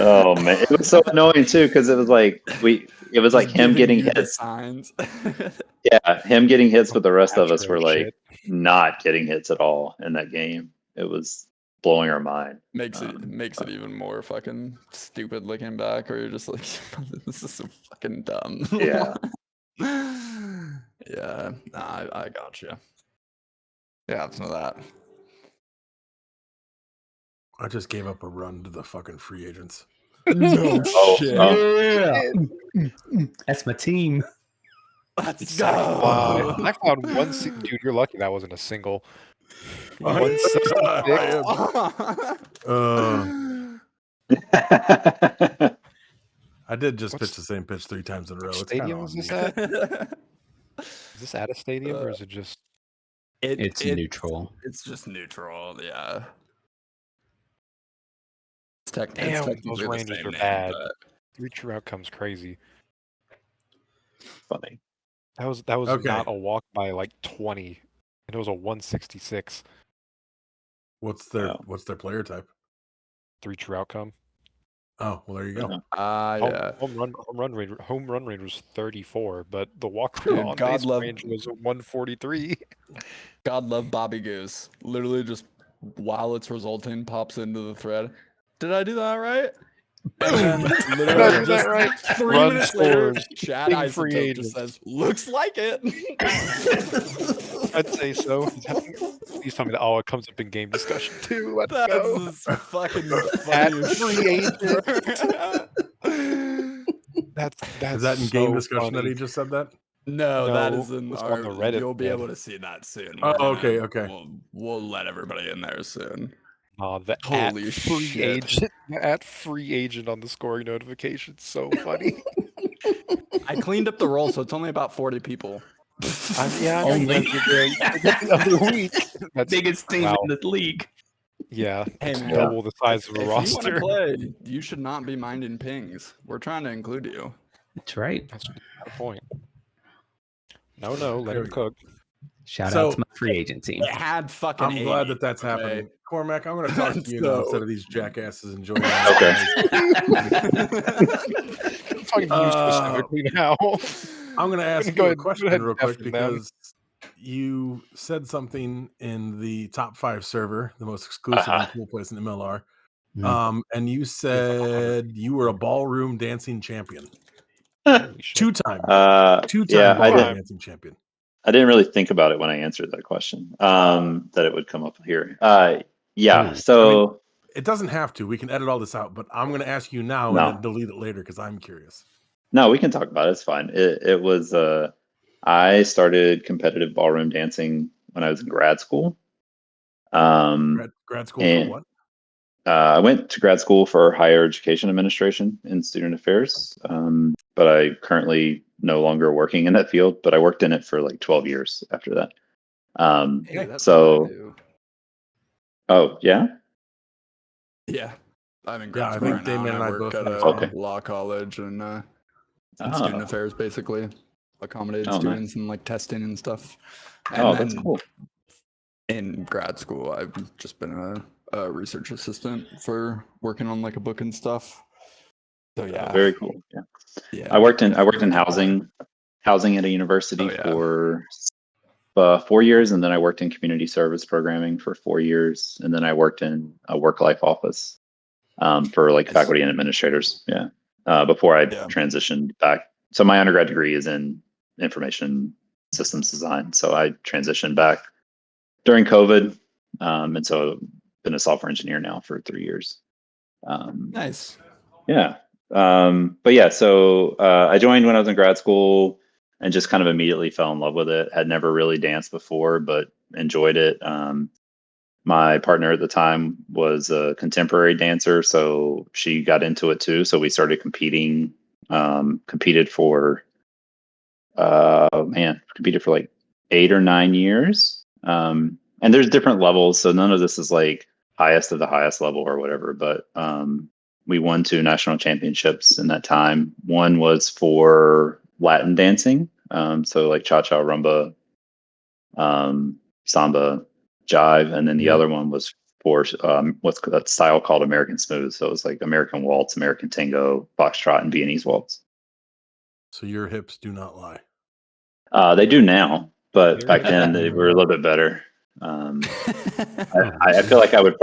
oh man, it was so annoying too because it was like him getting hits. Signs. Yeah, him getting hits, but the rest of us Astro were like shit. not getting hits at all in that game. It was blowing our mind. makes it even more fucking stupid looking back, or you're just like, this is so fucking dumb. Yeah. Yeah, nah, I got you. Yeah, some of that. I just gave up a run to the fucking free agents. No Oh, shit. Yeah. That's my team. Let's Wow. go. I found one dude, you're lucky that wasn't a single. I did just What's- pitch the same pitch 3 times in a row. Which It's kind stadium of is this at? Is this at a stadium or is it just? It's neutral. It's just neutral, yeah. It's Damn, technically those the Rangers same are name, bad. but 3 true outcomes crazy. Funny. That was Okay. not a walk by like 20, and it was a 166. What's their Wow. player type? 3 true outcome. Oh, well, there you go. yeah. Home run range was 34, but the walk Dude, on God base love- range was 143. God love Bobby Goose. Literally just while it's resulting, pops into the thread. Did I do that right? And then Did I literally do just that right? 3 Run minutes later, scores. Chad Big free Isotope agent. just says, "Looks like it." I'd say so. Please tell me that. Oh, it comes up in game discussion too. Let's That's go. just fucking At funny as free shit. That's Is that in game so discussion that funny. he just said that? No, that No, is in it's our. on the Reddit You'll be thread. able to see that soon. Oh, We're gonna- okay. We'll let everybody in there soon. The Holy at free shit. agent, the at free agent on the scoring notification. So funny. I cleaned up the roll, so it's only about 40 people. Yeah, Only. the other week. That's Biggest team wow. in the league. Yeah, Hey, it's man. double the size of a If you want to roster. play, you should not be minding pings. We're trying to include you. That's right. That's the point. No, let him There we cook. Shout So- out to my free agent team. It had fucking. I'm glad 80, that that's okay? happening. Cormac, I'm going to talk to you now So- instead of these jackasses enjoying Okay. I'm talking to you specifically now. I'm going to ask Go you a ahead- go question ahead and real quick deafen them. because you said something in the top 5 server, the most exclusive Uh-huh. and cool place in MLR. Mm. And you said you were a ballroom dancing champion. Holy shit. Two-time Yeah, ballroom dancing champion. I didn't really think about it when I answered that question. That it would come up here. Yeah. Ooh. So It doesn't have to. We can edit all this out, but I'm going to ask you now No. and then delete it later because I'm curious. no, we can talk about it. It's fine. It was. I started competitive ballroom dancing when I was in grad school. Grad school for and- what? I went to grad school for higher education administration and student affairs, but I currently no longer working in that field. But I worked in it for like 12 years after that. Hey, that's So- what I do. Oh yeah, Yeah. I'm in Yeah, grad I school think right now, Damon and and I I work both at finished. a Okay. law college and Oh. student affairs, basically. Accommodated Oh, nice. students and like testing and stuff. And Oh, that's then cool. in grad school, I've just been a research assistant for working on like a book and stuff. So yeah, Very cool. Yeah. yeah. I worked in housing at a university Oh, yeah. for 4 years, and then I worked in community service programming for 4 years, and then I worked in a work life office for like Nice. faculty and administrators. Yeah, before I Yeah. transitioned back. So my undergrad degree is in information systems design. So I transitioned back during COVID, and so been a software engineer now for 3 years. Nice. Yeah. But yeah, so I joined when I was in grad school and just kind of immediately fell in love with it. Had never really danced before, but enjoyed it. My partner at the time was a contemporary dancer, so she got into it too. So we started competing, competed for like 8 or 9 years. And there's different levels. So none of this is like highest of the highest level or whatever, but we won 2 national championships in that time. One was for Latin dancing, so like cha-cha, rumba, samba, jive, and then the other one was for what's that style called American Smooth. So it was like American Waltz, American Tango, Foxtrot, and Viennese Waltz. So your hips do not lie. They do now, but Very back then they were a little bit better. I feel like I would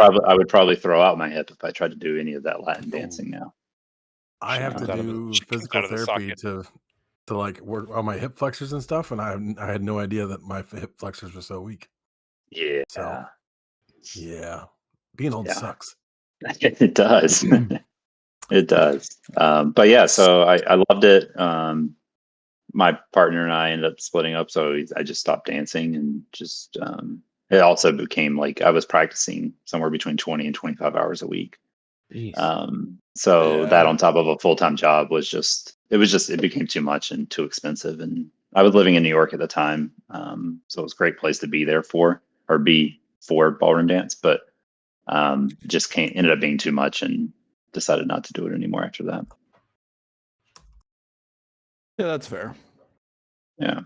probably throw out my hip if I tried to do any of that Latin dancing now. I have to Comes out of the- do she comes physical out of the therapy socket. to like work on my hip flexors and stuff, and I had no idea that my hip flexors were so weak. Yeah, So yeah, being old Yeah. sucks. it does. It does. But yeah, so I loved it. My partner and I ended up splitting up, so I just stopped dancing and just it also became like I was practicing somewhere between 20 and 25 hours a week. Jeez. So Yeah. that on top of a full-time job was it became too much and too expensive. And I was living in New York at the time. So it was a great place to be for ballroom dance, but just ended up being too much and decided not to do it anymore after that. Yeah, that's fair. Yeah.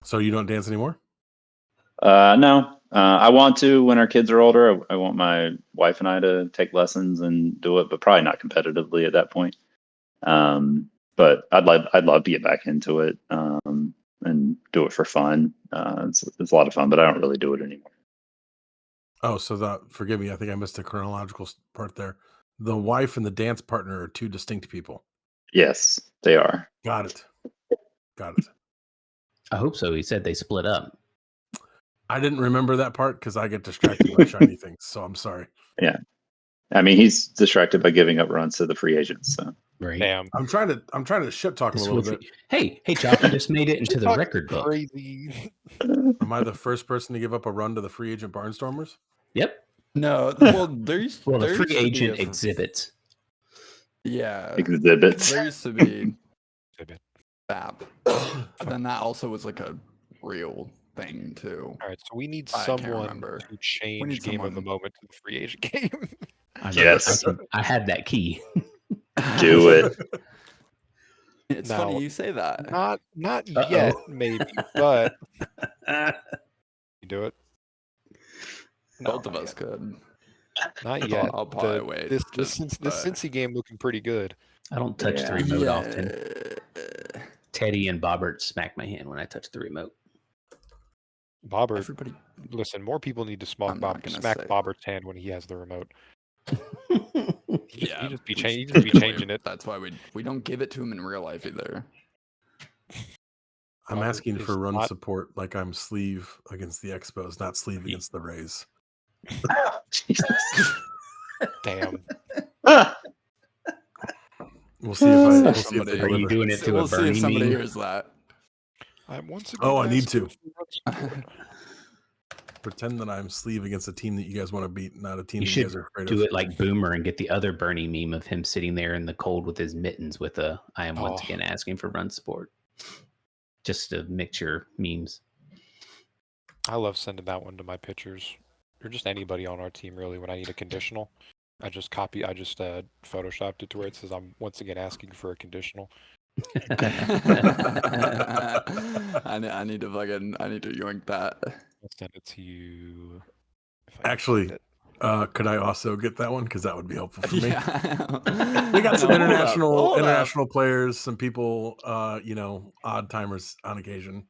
So you don't dance anymore? No, I want to when our kids are older. I want my wife and I to take lessons and do it, but probably not competitively at that point. But I'd love to get back into it and do it for fun. It's a lot of fun, but I don't really do it anymore. Oh, so forgive me. I think I missed a chronological part there. The wife and the dance partner are two distinct people. Yes, they are. Got it. I hope so. He said they split up. I didn't remember that part because I get distracted by shiny things. So I'm sorry. Yeah. I mean, he's distracted by giving up runs to the free agents. So Right. Damn. I'm trying to shit talk a little bit. Hey, Chop, you just made it into the Talking record book. Crazy. Am I the first person to give up a run to the free agent Barnstormers? Yep. No, well, the Free agent exhibits. Yeah, exhibits. there used to be Exhibit. BAP, but then that also was like a real thing too. All right, so we need I can't someone remember. to change need game of the someone. moment to the free agent game. Yes. I had that key. Do it. It's No. funny you say that. Not Uh-oh. yet, maybe, but you do it. No, Both of not us yet. could. Not yet. I'll probably wait. This but- Cincy game looking pretty good. I don't touch Yeah. the remote often. Yeah. Teddy and Bobbert smack my hand when I touch the remote. Bobbert, Everybody. listen, more people need to smack I'm not gonna smack say. Bobbert's hand when he has the remote. Yeah, You just be we changing it. That's why we don't give it to him in real life either. I'm Robert asking is for run not- support like I'm sleeve against the Expos, not sleeve against the Rays. Jesus. Damn. We'll see if See I. if We'll see if somebody- they Are you deliver. doing it to We'll a see Bernie if somebody meme? hears that. I'm once again. Oh, I need asking to. for run support. Pretend that I'm sleeve against a team that you guys want to beat, not a team You that you should guys are afraid do of. it like Boomer and get the other Bernie meme of him sitting there in the cold with his mittens with a I am once Oh. again asking for run support. Just to mix your memes. I love sending that one to my pitchers, or just anybody on our team really. When I need a conditional, I just photoshopped it to where it says I'm once again asking for a conditional. I need to yoink that. I'll send it to you. If I can Actually, find it. could I also get that one? Because that would be helpful for me. Yeah. We got some No, hold up. international players, some people, odd timers on occasion.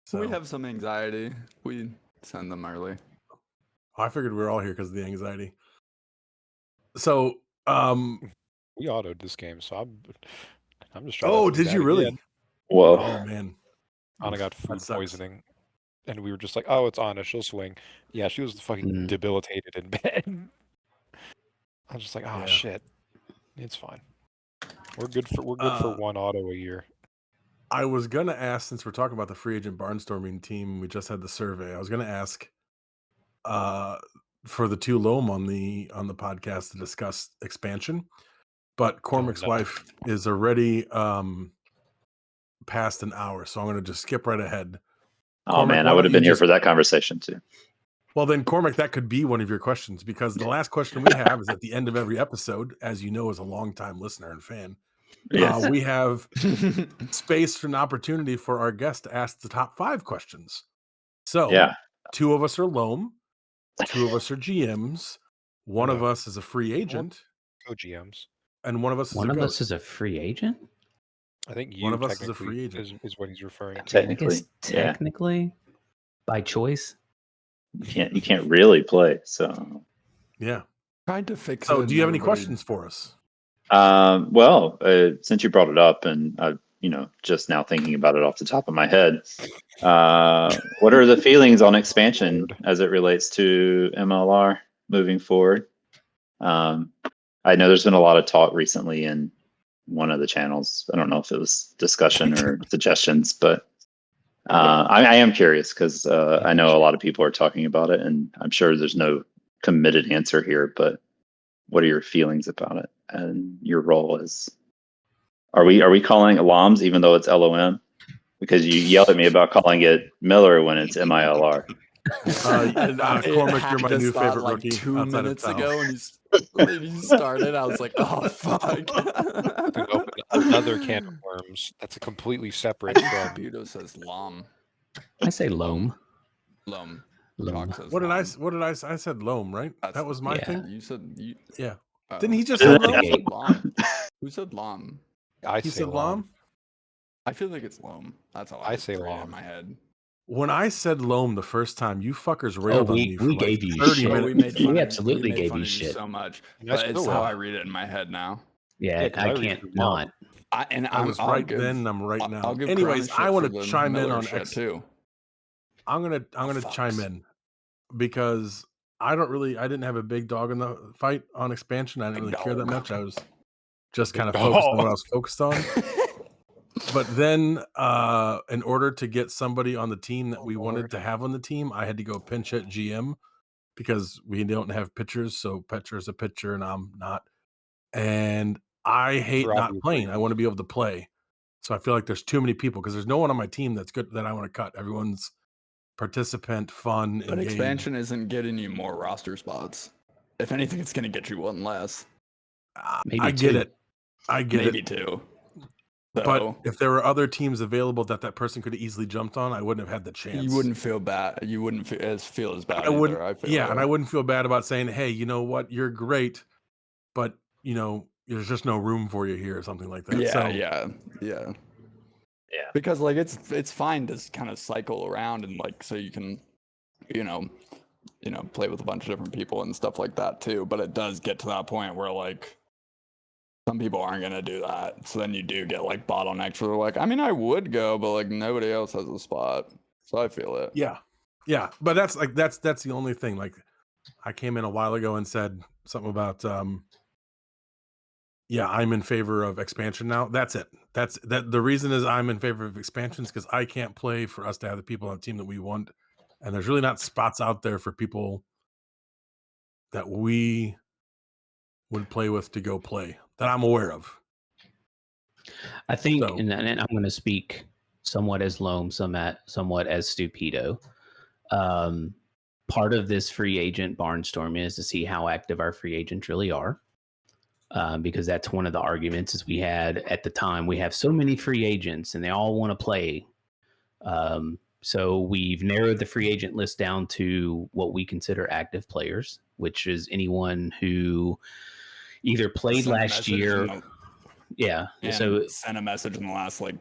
So We have some anxiety. We send them early. I figured we were all here because of the anxiety. So, We autoed this game, so I'm just trying. oh, not to be did you bad really? again. Whoa. Oh man, Anna got That food sucks. poisoning, and we were just like, "Oh, it's Anna. She'll swing." Yeah, she was fucking debilitated in bed. I was just like, "Oh Yeah. shit, it's fine. We're good for one auto a year." I was gonna ask, since we're talking about the free agent barnstorming team, we just had the survey. I was gonna ask, for the two loam on the podcast to discuss expansion, but Cormac's no. wife is already past an hour, so I'm gonna just skip right ahead. Oh Cormac, man, why I would don't have you been here just- for that conversation too. Well, then, Cormac, that could be one of your questions, because the last question we have is at the end of every episode, as you know, as a longtime listener and fan. Yes. We have space for an opportunity for our guest to ask the top 5 questions. So, Yeah. 2 of us are loam, 2 of us are GMs, one of Yeah. us is a free agent, Co-GMs. and one of us is One a of ghost. us is a free agent? I think you One of us is a technically free agent. is what he's referring to. I Technically, guess yeah. technically, by choice. You can't really play. So, Yeah. Tried to fix it. So, do you have any everybody- questions for us? well, since you brought it up, and I, just now thinking about it off the top of my head, what are the feelings on expansion as it relates to MLR moving forward? I know there's been a lot of talk recently in one of the channels. I don't know if it was discussion or suggestions, but I am curious because I know a lot of people are talking about it, and I'm sure there's no committed answer here. But what are your feelings about it and your role is? Are we calling it LOMs even though it's LOM? Because you yelled at me about calling it Miller when it's MILR. Cormac, you're my new favorite like rookie 2 outside of minutes Tal. ago, and you started. I was like, oh fuck. To open another can of worms. That's a completely separate from. Budo says Lom. I say loam. Loam. Loam. Chalk says What did I? Lom. What did I? I said loam, right? That was my yeah. thing. You said you. Yeah. Oh. Didn't he just say That's loam? okay. Lom. Who said Lom? I He say said lom. I feel like it's Loam. That's how I I say say Lom. in my head. When I said loam the first time, you fuckers railed on me for we like gave you 30 shit. Oh, minutes. we made fun We of absolutely you. We made gave fun you of you shit. so much, You guys but it's still how will. I read it in my head now. Yeah, Yeah, 'cause I I read can't it wrong. not. I was right then, and I'm right now. I'll give Anyways, Corona I shit want for to the chime in Miller on shit too. I'm gonna Fucks. chime in because I didn't have a big dog in the fight on expansion. I didn't really care that dog. much. I was just kind of Big focused on dog. what I was focused on. But then, in order to get somebody on the team that we wanted to have on the team, I had to go pinch hit GM because we don't have pitchers. So pitcher's a pitcher, and I'm not. And I hate For not obvious playing. reasons. I want to be able to play. So I feel like there's too many people because there's no one on my team that's good that I want to cut. Everyone's participant, fun, But engaged. expansion isn't getting you more roster spots. If anything, it's going to get you one less. Maybe I get two. it. I get Maybe it. two. But So if there were other teams available that person could have easily jumped on, I wouldn't have had the chance. you wouldn't feel bad. You wouldn't feel as bad. I wouldn't. Either, I feel Yeah, and I wouldn't feel bad about saying, "Hey, you know what? You're great, but there's just no room for you here," or something like that. Yeah, So, yeah. Because like it's fine to kind of cycle around and like so you can, play with a bunch of different people and stuff like that too. But it does get to that point where like some people aren't gonna do that. So then you do get like bottlenecks where they're like, I mean, I would go, but like nobody else has a spot. So I feel it. yeah. But that's the only thing. Like, I came in a while ago and said something about, I'm in favor of expansion now. That's it. The reason is I'm in favor of expansions because I can't play for us to have the people on the team that we want, and there's really not spots out there for people that we would play with to go play that I'm aware of. I think, So- and I'm going to speak somewhat as Loam, somewhat as Stupido. Part of this free agent barnstorm is to see how active our free agents really are. Because that's one of the arguments is we had at the time, we have so many free agents and they all want to play. So we've narrowed the free agent list down to what we consider active players, which is anyone who either played Sent a last message year. in the- Yeah. and So sent a message in the last like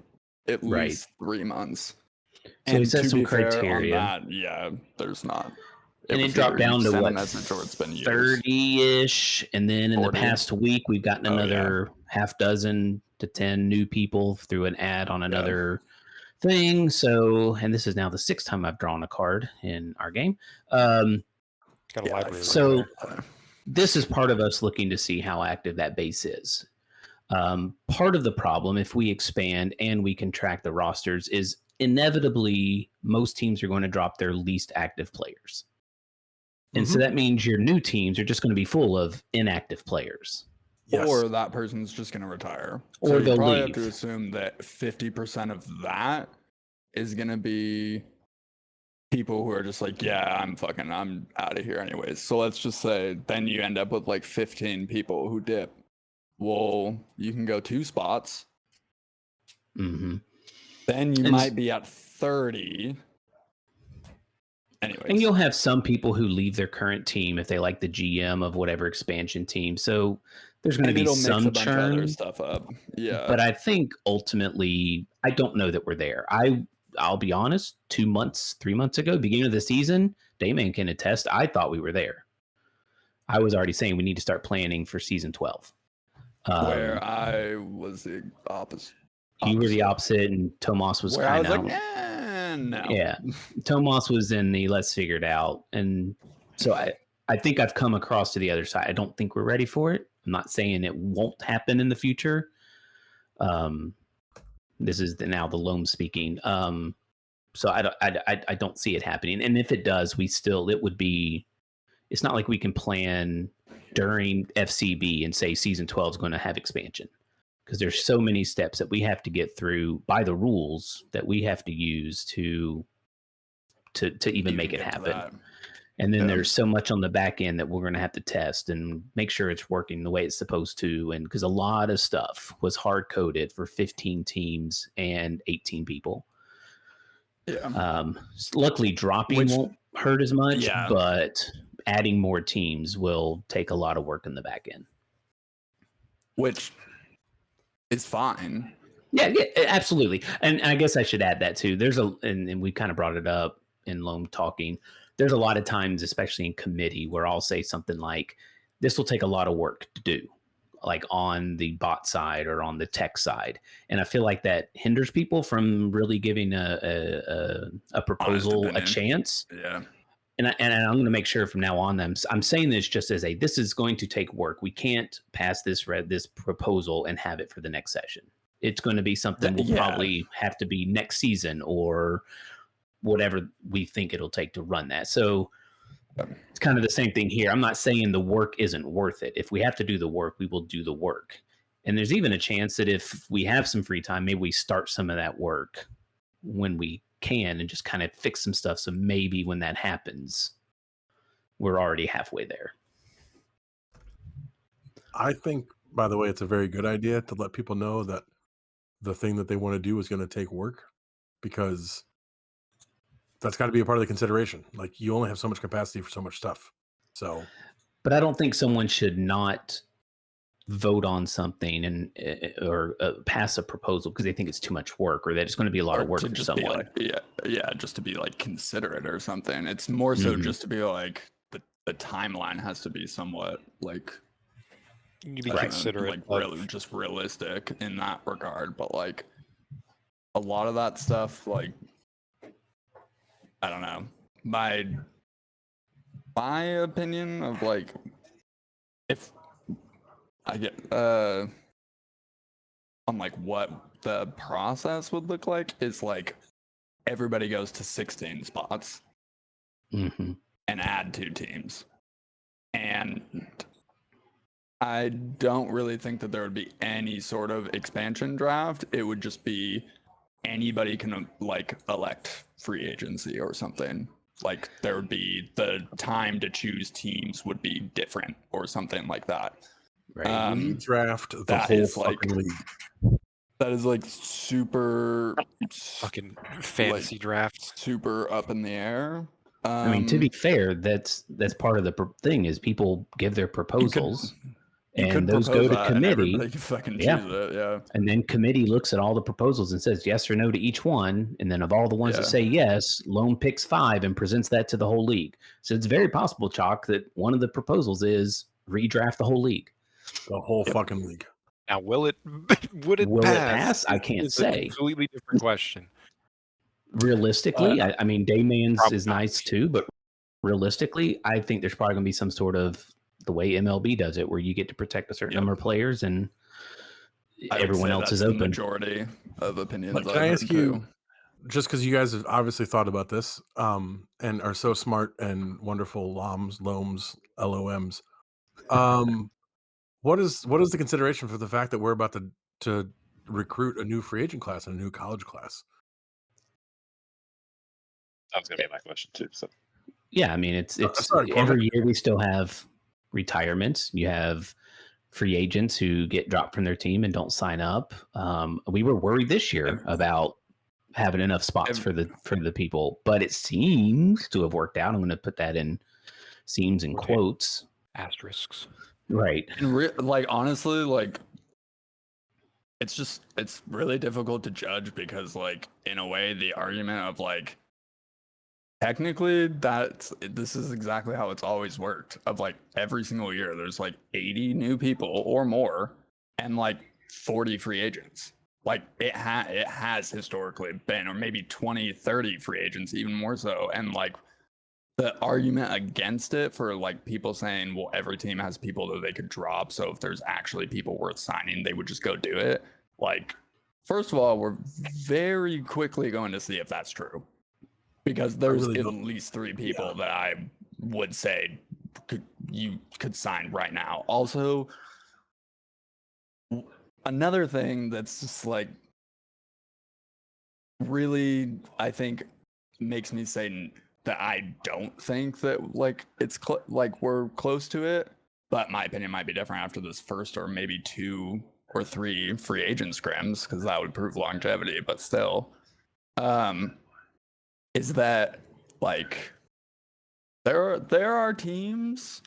at Right. least 3 months. So it And says to some be fair criteria. on that, yeah, there's not. and it was dropped either you down to sent a what, message or it's been years. 30-ish, and then in the 40. past week we've gotten Oh, yeah. another half dozen to 10 new people through an ad on another thing. So, and this is now the 6th time I've drawn a card in our game. It's got a library. so- right there. This is part of us looking to see how active that base is. Part of the problem, if we expand and we can track the rosters, is inevitably most teams are going to drop their least active players. And so that means your new teams are just going to be full of inactive players. Yes. Or that person's just going to retire. Or so you they'll probably leave. have to assume that 50% of that is going to be people who are just like, yeah, I'm out of here anyways. So let's just say then you end up with like 15 people who dip. Well, you can go 2 spots. Mm-hmm. Then you And- might be at 30. Anyways. And you'll have some people who leave their current team if they like the GM of whatever expansion team. So there's going to be it'll mix a some bunch of other churn. stuff up. Yeah. But I think ultimately, I don't know that we're there. I'll be honest, 3 months ago, beginning of the season, Dayman can attest, I thought we were there. I was already saying we need to start planning for season 12. Where I was the opposite. You were the opposite, and Tomas was Where I kind was of like, no. Yeah. Tomas was in the let's figure it out. And so I think I've come across to the other side. I don't think we're ready for it. I'm not saying it won't happen in the future. This is now the Loam speaking. So I don't see it happening. And if it does, it would be. It's not like we can plan during FCB and say season 12 is going to have expansion, because there's so many steps that we have to get through by the rules that we have to use to even make it happen. And then there's so much on the back end that we're going to have to test and make sure it's working the way it's supposed to. And because a lot of stuff was hard coded for 15 teams and 18 people. Yeah. Luckily, dropping won't hurt as much, but adding more teams will take a lot of work in the back end. Which is fine. Yeah, absolutely. And I guess I should add that too. And we kind of brought it up in Loam talking. There's a lot of times, especially in committee, where I'll say something like, this will take a lot of work to do, like on the bot side or on the tech side. And I feel like that hinders people from really giving a proposal a chance. Yeah. And I'm going to make sure from now on, I'm saying this just as this is going to take work. We can't pass this proposal and have it for the next session. It's going to be something we'll probably have to be next season or whatever we think it'll take to run that. So it's kind of the same thing here. I'm not saying the work isn't worth it. If we have to do the work, we will do the work. And there's even a chance that if we have some free time, maybe we start some of that work when we can and just kind of fix some stuff. So maybe when that happens, we're already halfway there. I think, by the way, it's a very good idea to let people know that the thing that they want to do is going to take work, because that's got to be a part of the consideration. Like, you only have so much capacity for so much stuff. So, but I don't think someone should not vote on something or pass a proposal because they think it's too much work or that it's going to be a lot of work for someone. Just to be like considerate or something. It's more so just to be like the timeline has to be somewhat like you need to be considerate, like really just realistic in that regard. But like a lot of that stuff, like I don't know, my opinion of like if I get on like what the process would look like is like everybody goes to 16 spots and add 2 teams. And I don't really think that there would be any sort of expansion draft. It would just be anybody can like elect free agency or something. Like there would be the time to choose teams would be different or something like that. Right. We draft the whole fucking league. That is like super fucking fantasy drafts, super up in the air. I mean, to be fair, that's part of the thing is people give their proposals, and those go to committee. And fucking choose it, and then committee looks at all the proposals and says yes or no to each one, and then of all the ones that say yes, Lone picks 5 and presents that to the whole league. So it's very possible, Chalk, that one of the proposals is redraft the whole league. The whole fucking league. Now, would it pass? I can't say. A completely different question. Realistically, I mean, Dayman's is nice too, but realistically, I think there's probably going to be some sort of the way MLB does it, where you get to protect a certain number of players, and everyone else is open. The majority of opinions. Can I ask you, just because you guys have obviously thought about this, and are so smart and wonderful, loms, LOMs, what is the consideration for the fact that we're about to recruit a new free agent class and a new college class? That was gonna be my question too. So yeah, I mean, it's every year we still have retirements. You have free agents who get dropped from their team and don't sign up. We were worried this year about having enough spots for the people, but it seems to have worked out. I'm going to put that in seems in quotes, asterisks, right? And like honestly, like it's really difficult to judge because like in a way the argument of like technically this is exactly how it's always worked, of like every single year there's like 80 new people or more and like 40 free agents. Like it has historically been, or maybe 20 30 free agents, even more so. And like the argument against it for like people saying, well, every team has people that they could drop, so if there's actually people worth signing, they would just go do it. Like, first of all, we're very quickly going to see if that's true. because there's really at don't- least 3 people that I would say you could sign right now. Also, another thing that's just like really, I think, makes me say that I don't think that like it's like we're close to it, but my opinion might be different after this first or maybe 2 or 3 free agent scrims, because that would prove longevity. But still, is that like there are teams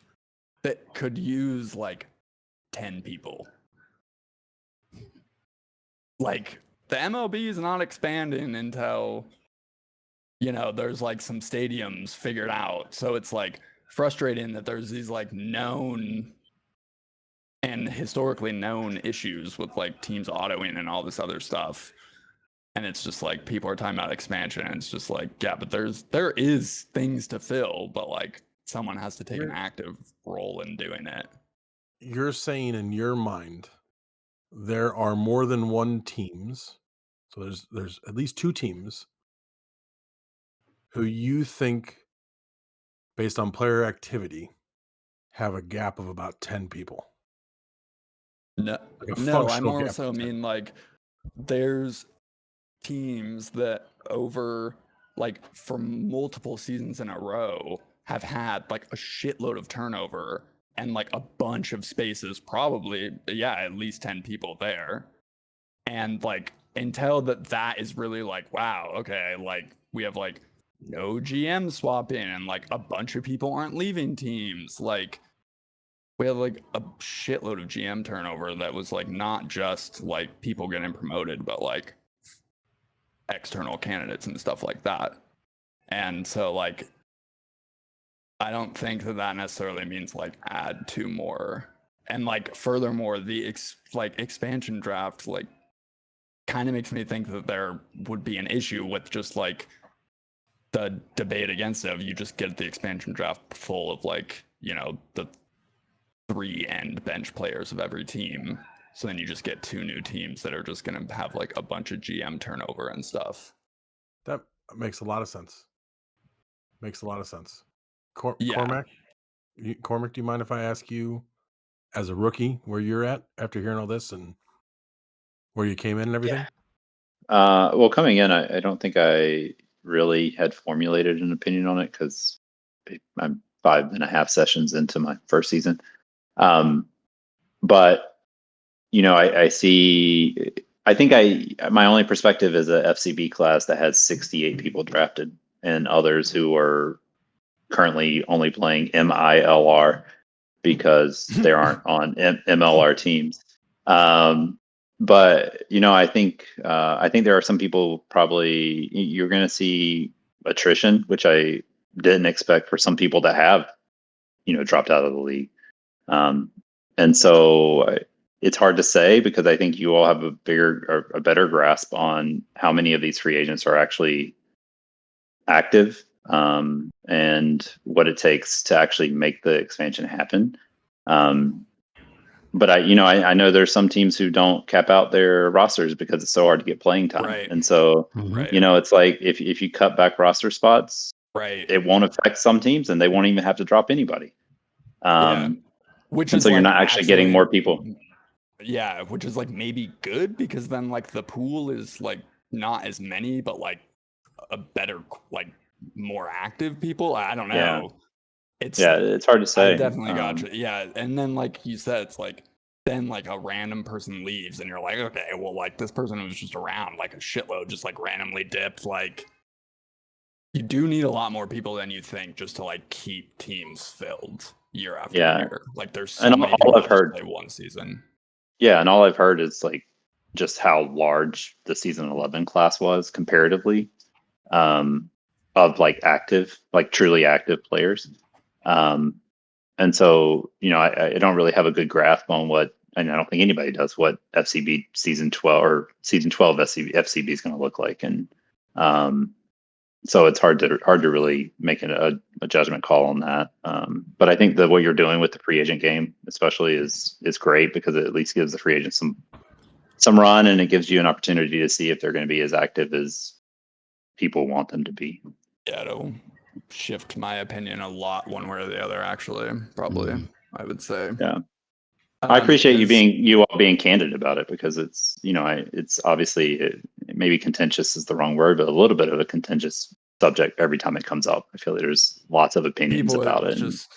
that could use like 10 people. Like the MLB is not expanding until, you know, there's like some stadiums figured out. So it's like frustrating that there's these like known and historically known issues with like teams autoing and all this other stuff. And it's just like people are talking about expansion, and it's just like, yeah, but there is things to fill, but like someone has to take an active role in doing it. You're saying in your mind there are more than one teams, so there's at least 2 teams who you think, based on player activity, have a gap of about 10 people. No, Like a no, I functional more gap so of 10. mean like there's teams that over like for multiple seasons in a row have had like a shitload of turnover and like a bunch of spaces, probably, yeah, at least 10 people there. And like until that is really like, wow, okay, like we have like no GM swapping and like a bunch of people aren't leaving teams. Like we had like a shitload of GM turnover that was like not just like people getting promoted, but like external candidates and stuff like that. And so like I don't think that necessarily means like add 2 more. And like furthermore, the expansion draft like kind of makes me think that there would be an issue with just like the debate against it. You just get the expansion draft full of like, you know, the 3 end bench players of every team. So then you just get 2 new teams that are just going to have like a bunch of GM turnover and stuff. That makes a lot of sense. Makes a lot of sense. Yeah. Cormac, do you mind if I ask you, as a rookie, where you're at after hearing all this and where you came in and everything? Well, coming in, I don't think I really had formulated an opinion on it because I'm 5.5 sessions into my first season. But you know, I see. I think my only perspective is a FCB class that has 68 people drafted, and others who are currently only playing MILR because they aren't on MLR teams. But you know, I think there are some people probably you're going to see attrition, which I didn't expect for some people to have, you know, dropped out of the league. And so it's hard to say because I think you all have a better grasp on how many of these free agents are actually active, and what it takes to actually make the expansion happen. But I know there's some teams who don't cap out their rosters because it's so hard to get playing time. Right. And so, Right. you know, it's like if you cut back roster spots, Right. it won't affect some teams and they won't even have to drop anybody. Yeah. Which And is so you're like not actually getting more people. Yeah, which is like maybe good because then like the pool is like not as many, but like a better, like more active people. I don't know. Yeah, it's hard to say. I definitely got you. Yeah, and then like you said, it's like then like a random person leaves, and you're like, okay, well, like this person was just around, like a shitload, just like randomly dipped. Like you do need a lot more people than you think just to like keep teams filled year after year. Like there's so And many all people I've that heard, just play one season. Yeah, and all I've heard is like just how large the season 11 class was comparatively, of like active, like truly active players. And so, you know, I don't really have a good grasp on what, and I don't think anybody does, what FCB season 12 or season 12 FCB is going to look like. And so it's hard to really make a judgment call on that. But I think that what you're doing with the free agent game, especially, is great because it at least gives the free agents some run, and it gives you an opportunity to see if they're going to be as active as people want them to be. Yeah, it'll shift my opinion a lot one way or the other. Actually, probably I would say. Yeah. I appreciate is- you all being candid about it, because it's, it's obviously maybe contentious is the wrong word, but a little bit of a contentious subject every time it comes up. I feel like there's lots of opinions people about it. just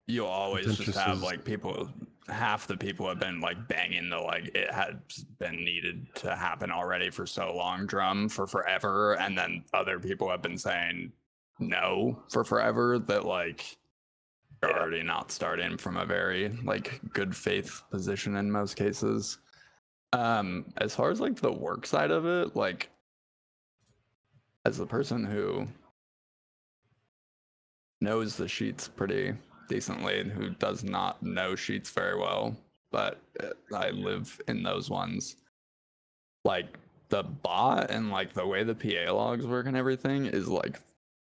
you always just Contentious have is- like people. Half the people have been like banging the like it had been needed to happen already for so long drum for forever, and then other people have been saying no for forever. That like they're already not starting from a very like good faith position in most cases. As far as like the work side of it, like as a person who knows the sheets pretty decently and who does not know sheets very well, but I live in those ones. Like the bot and like the way the PA logs work and everything is like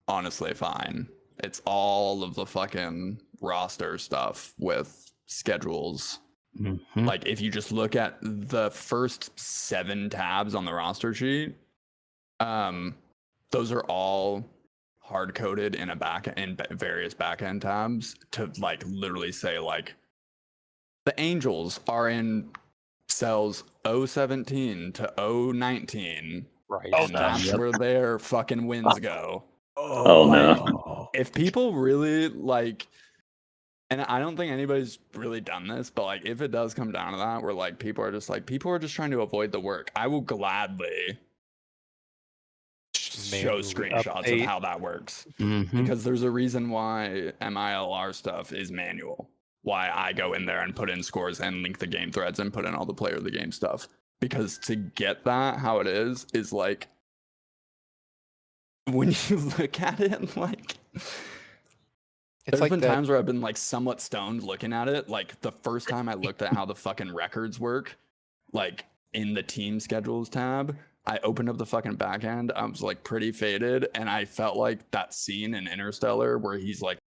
honestly fine. It's all of the fucking roster stuff with schedules. Mhm. Like if you just look at the first 7 tabs on the roster sheet, those are all hard coded in various backend tabs to like literally say like the Angels are in cells 017 to 019, Right. and that's where their fucking wins go. Oh, no. no. If people really like, and I don't think anybody's really done this, but like if it does come down to that, where like people are just trying to avoid the work, I will gladly show Manually screenshots update. of how that works, Mhm. because there's a reason why MILR stuff is manual. Why I go in there and put in scores and link the game threads and put in all the player of the game stuff, because to get that how it is like when you look at it, like It's there's like been that. times where I've been like somewhat stoned looking at it. Like the first time I looked at how the fucking records work, like in the team schedules tab, I opened up the fucking back end. I was like pretty faded, and I felt like that scene in Interstellar where he's like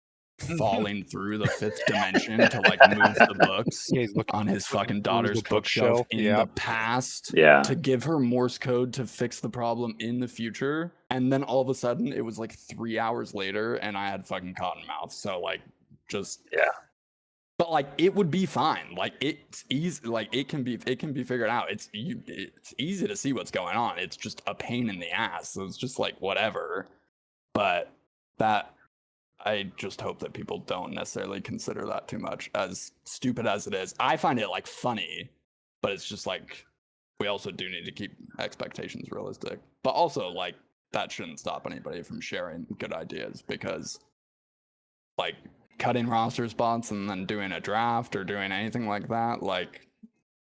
falling through the 5th dimension to like move the books Yeah, he's looking on his fucking through daughter's the bookshelf bookshelf, in yeah. the past Yeah. to give her Morse code to fix the problem in the future. And then all of a sudden it was like 3 hours later and I had fucking cotton mouth. So like just Yeah. but like it would be fine. Like it's easy. Like it can be figured out. It's easy to see what's going on. It's just a pain in the ass. So it's just like whatever. But that I just hope that people don't necessarily consider that too much, as stupid as it is. I find it like funny, but it's just like we also do need to keep expectations realistic. But also like that shouldn't stop anybody from sharing good ideas, because like cutting roster spots and then doing a draft or doing anything like that, like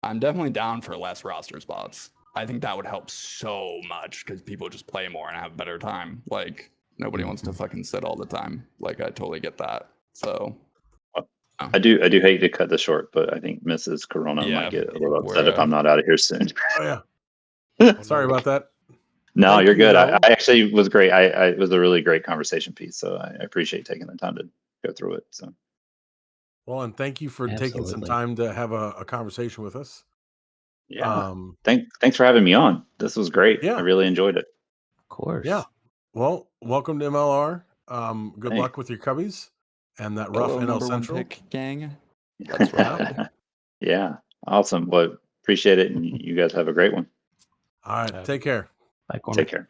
I'm definitely down for less roster spots. I think that would help so much because people just play more and have a better time. Like nobody wants to fucking sit all the time. Like I totally get that. So I do hate to cut this short, but I think Mrs. Corona Yeah, might get a little upset we're, if I'm not out of here soon. Oh yeah. Sorry about that. No, Thank you're you, good. though. I actually was great. It was a really great conversation piece, so I appreciate taking the time to go through it. So Well, and thank you for taking some Absolutely. time to have a conversation with us. yeah, thanks for having me on. This was great. Yeah. I really enjoyed it. Of course. Yeah. Well, welcome to MLR. Good Hey. luck with your Cubbies and that rough hello, NL number Central. 1 pick gang. Let's ride. Yeah, awesome. Well, appreciate it, and you guys have a great one. All right. Take care. Bye, Cormac. Take care.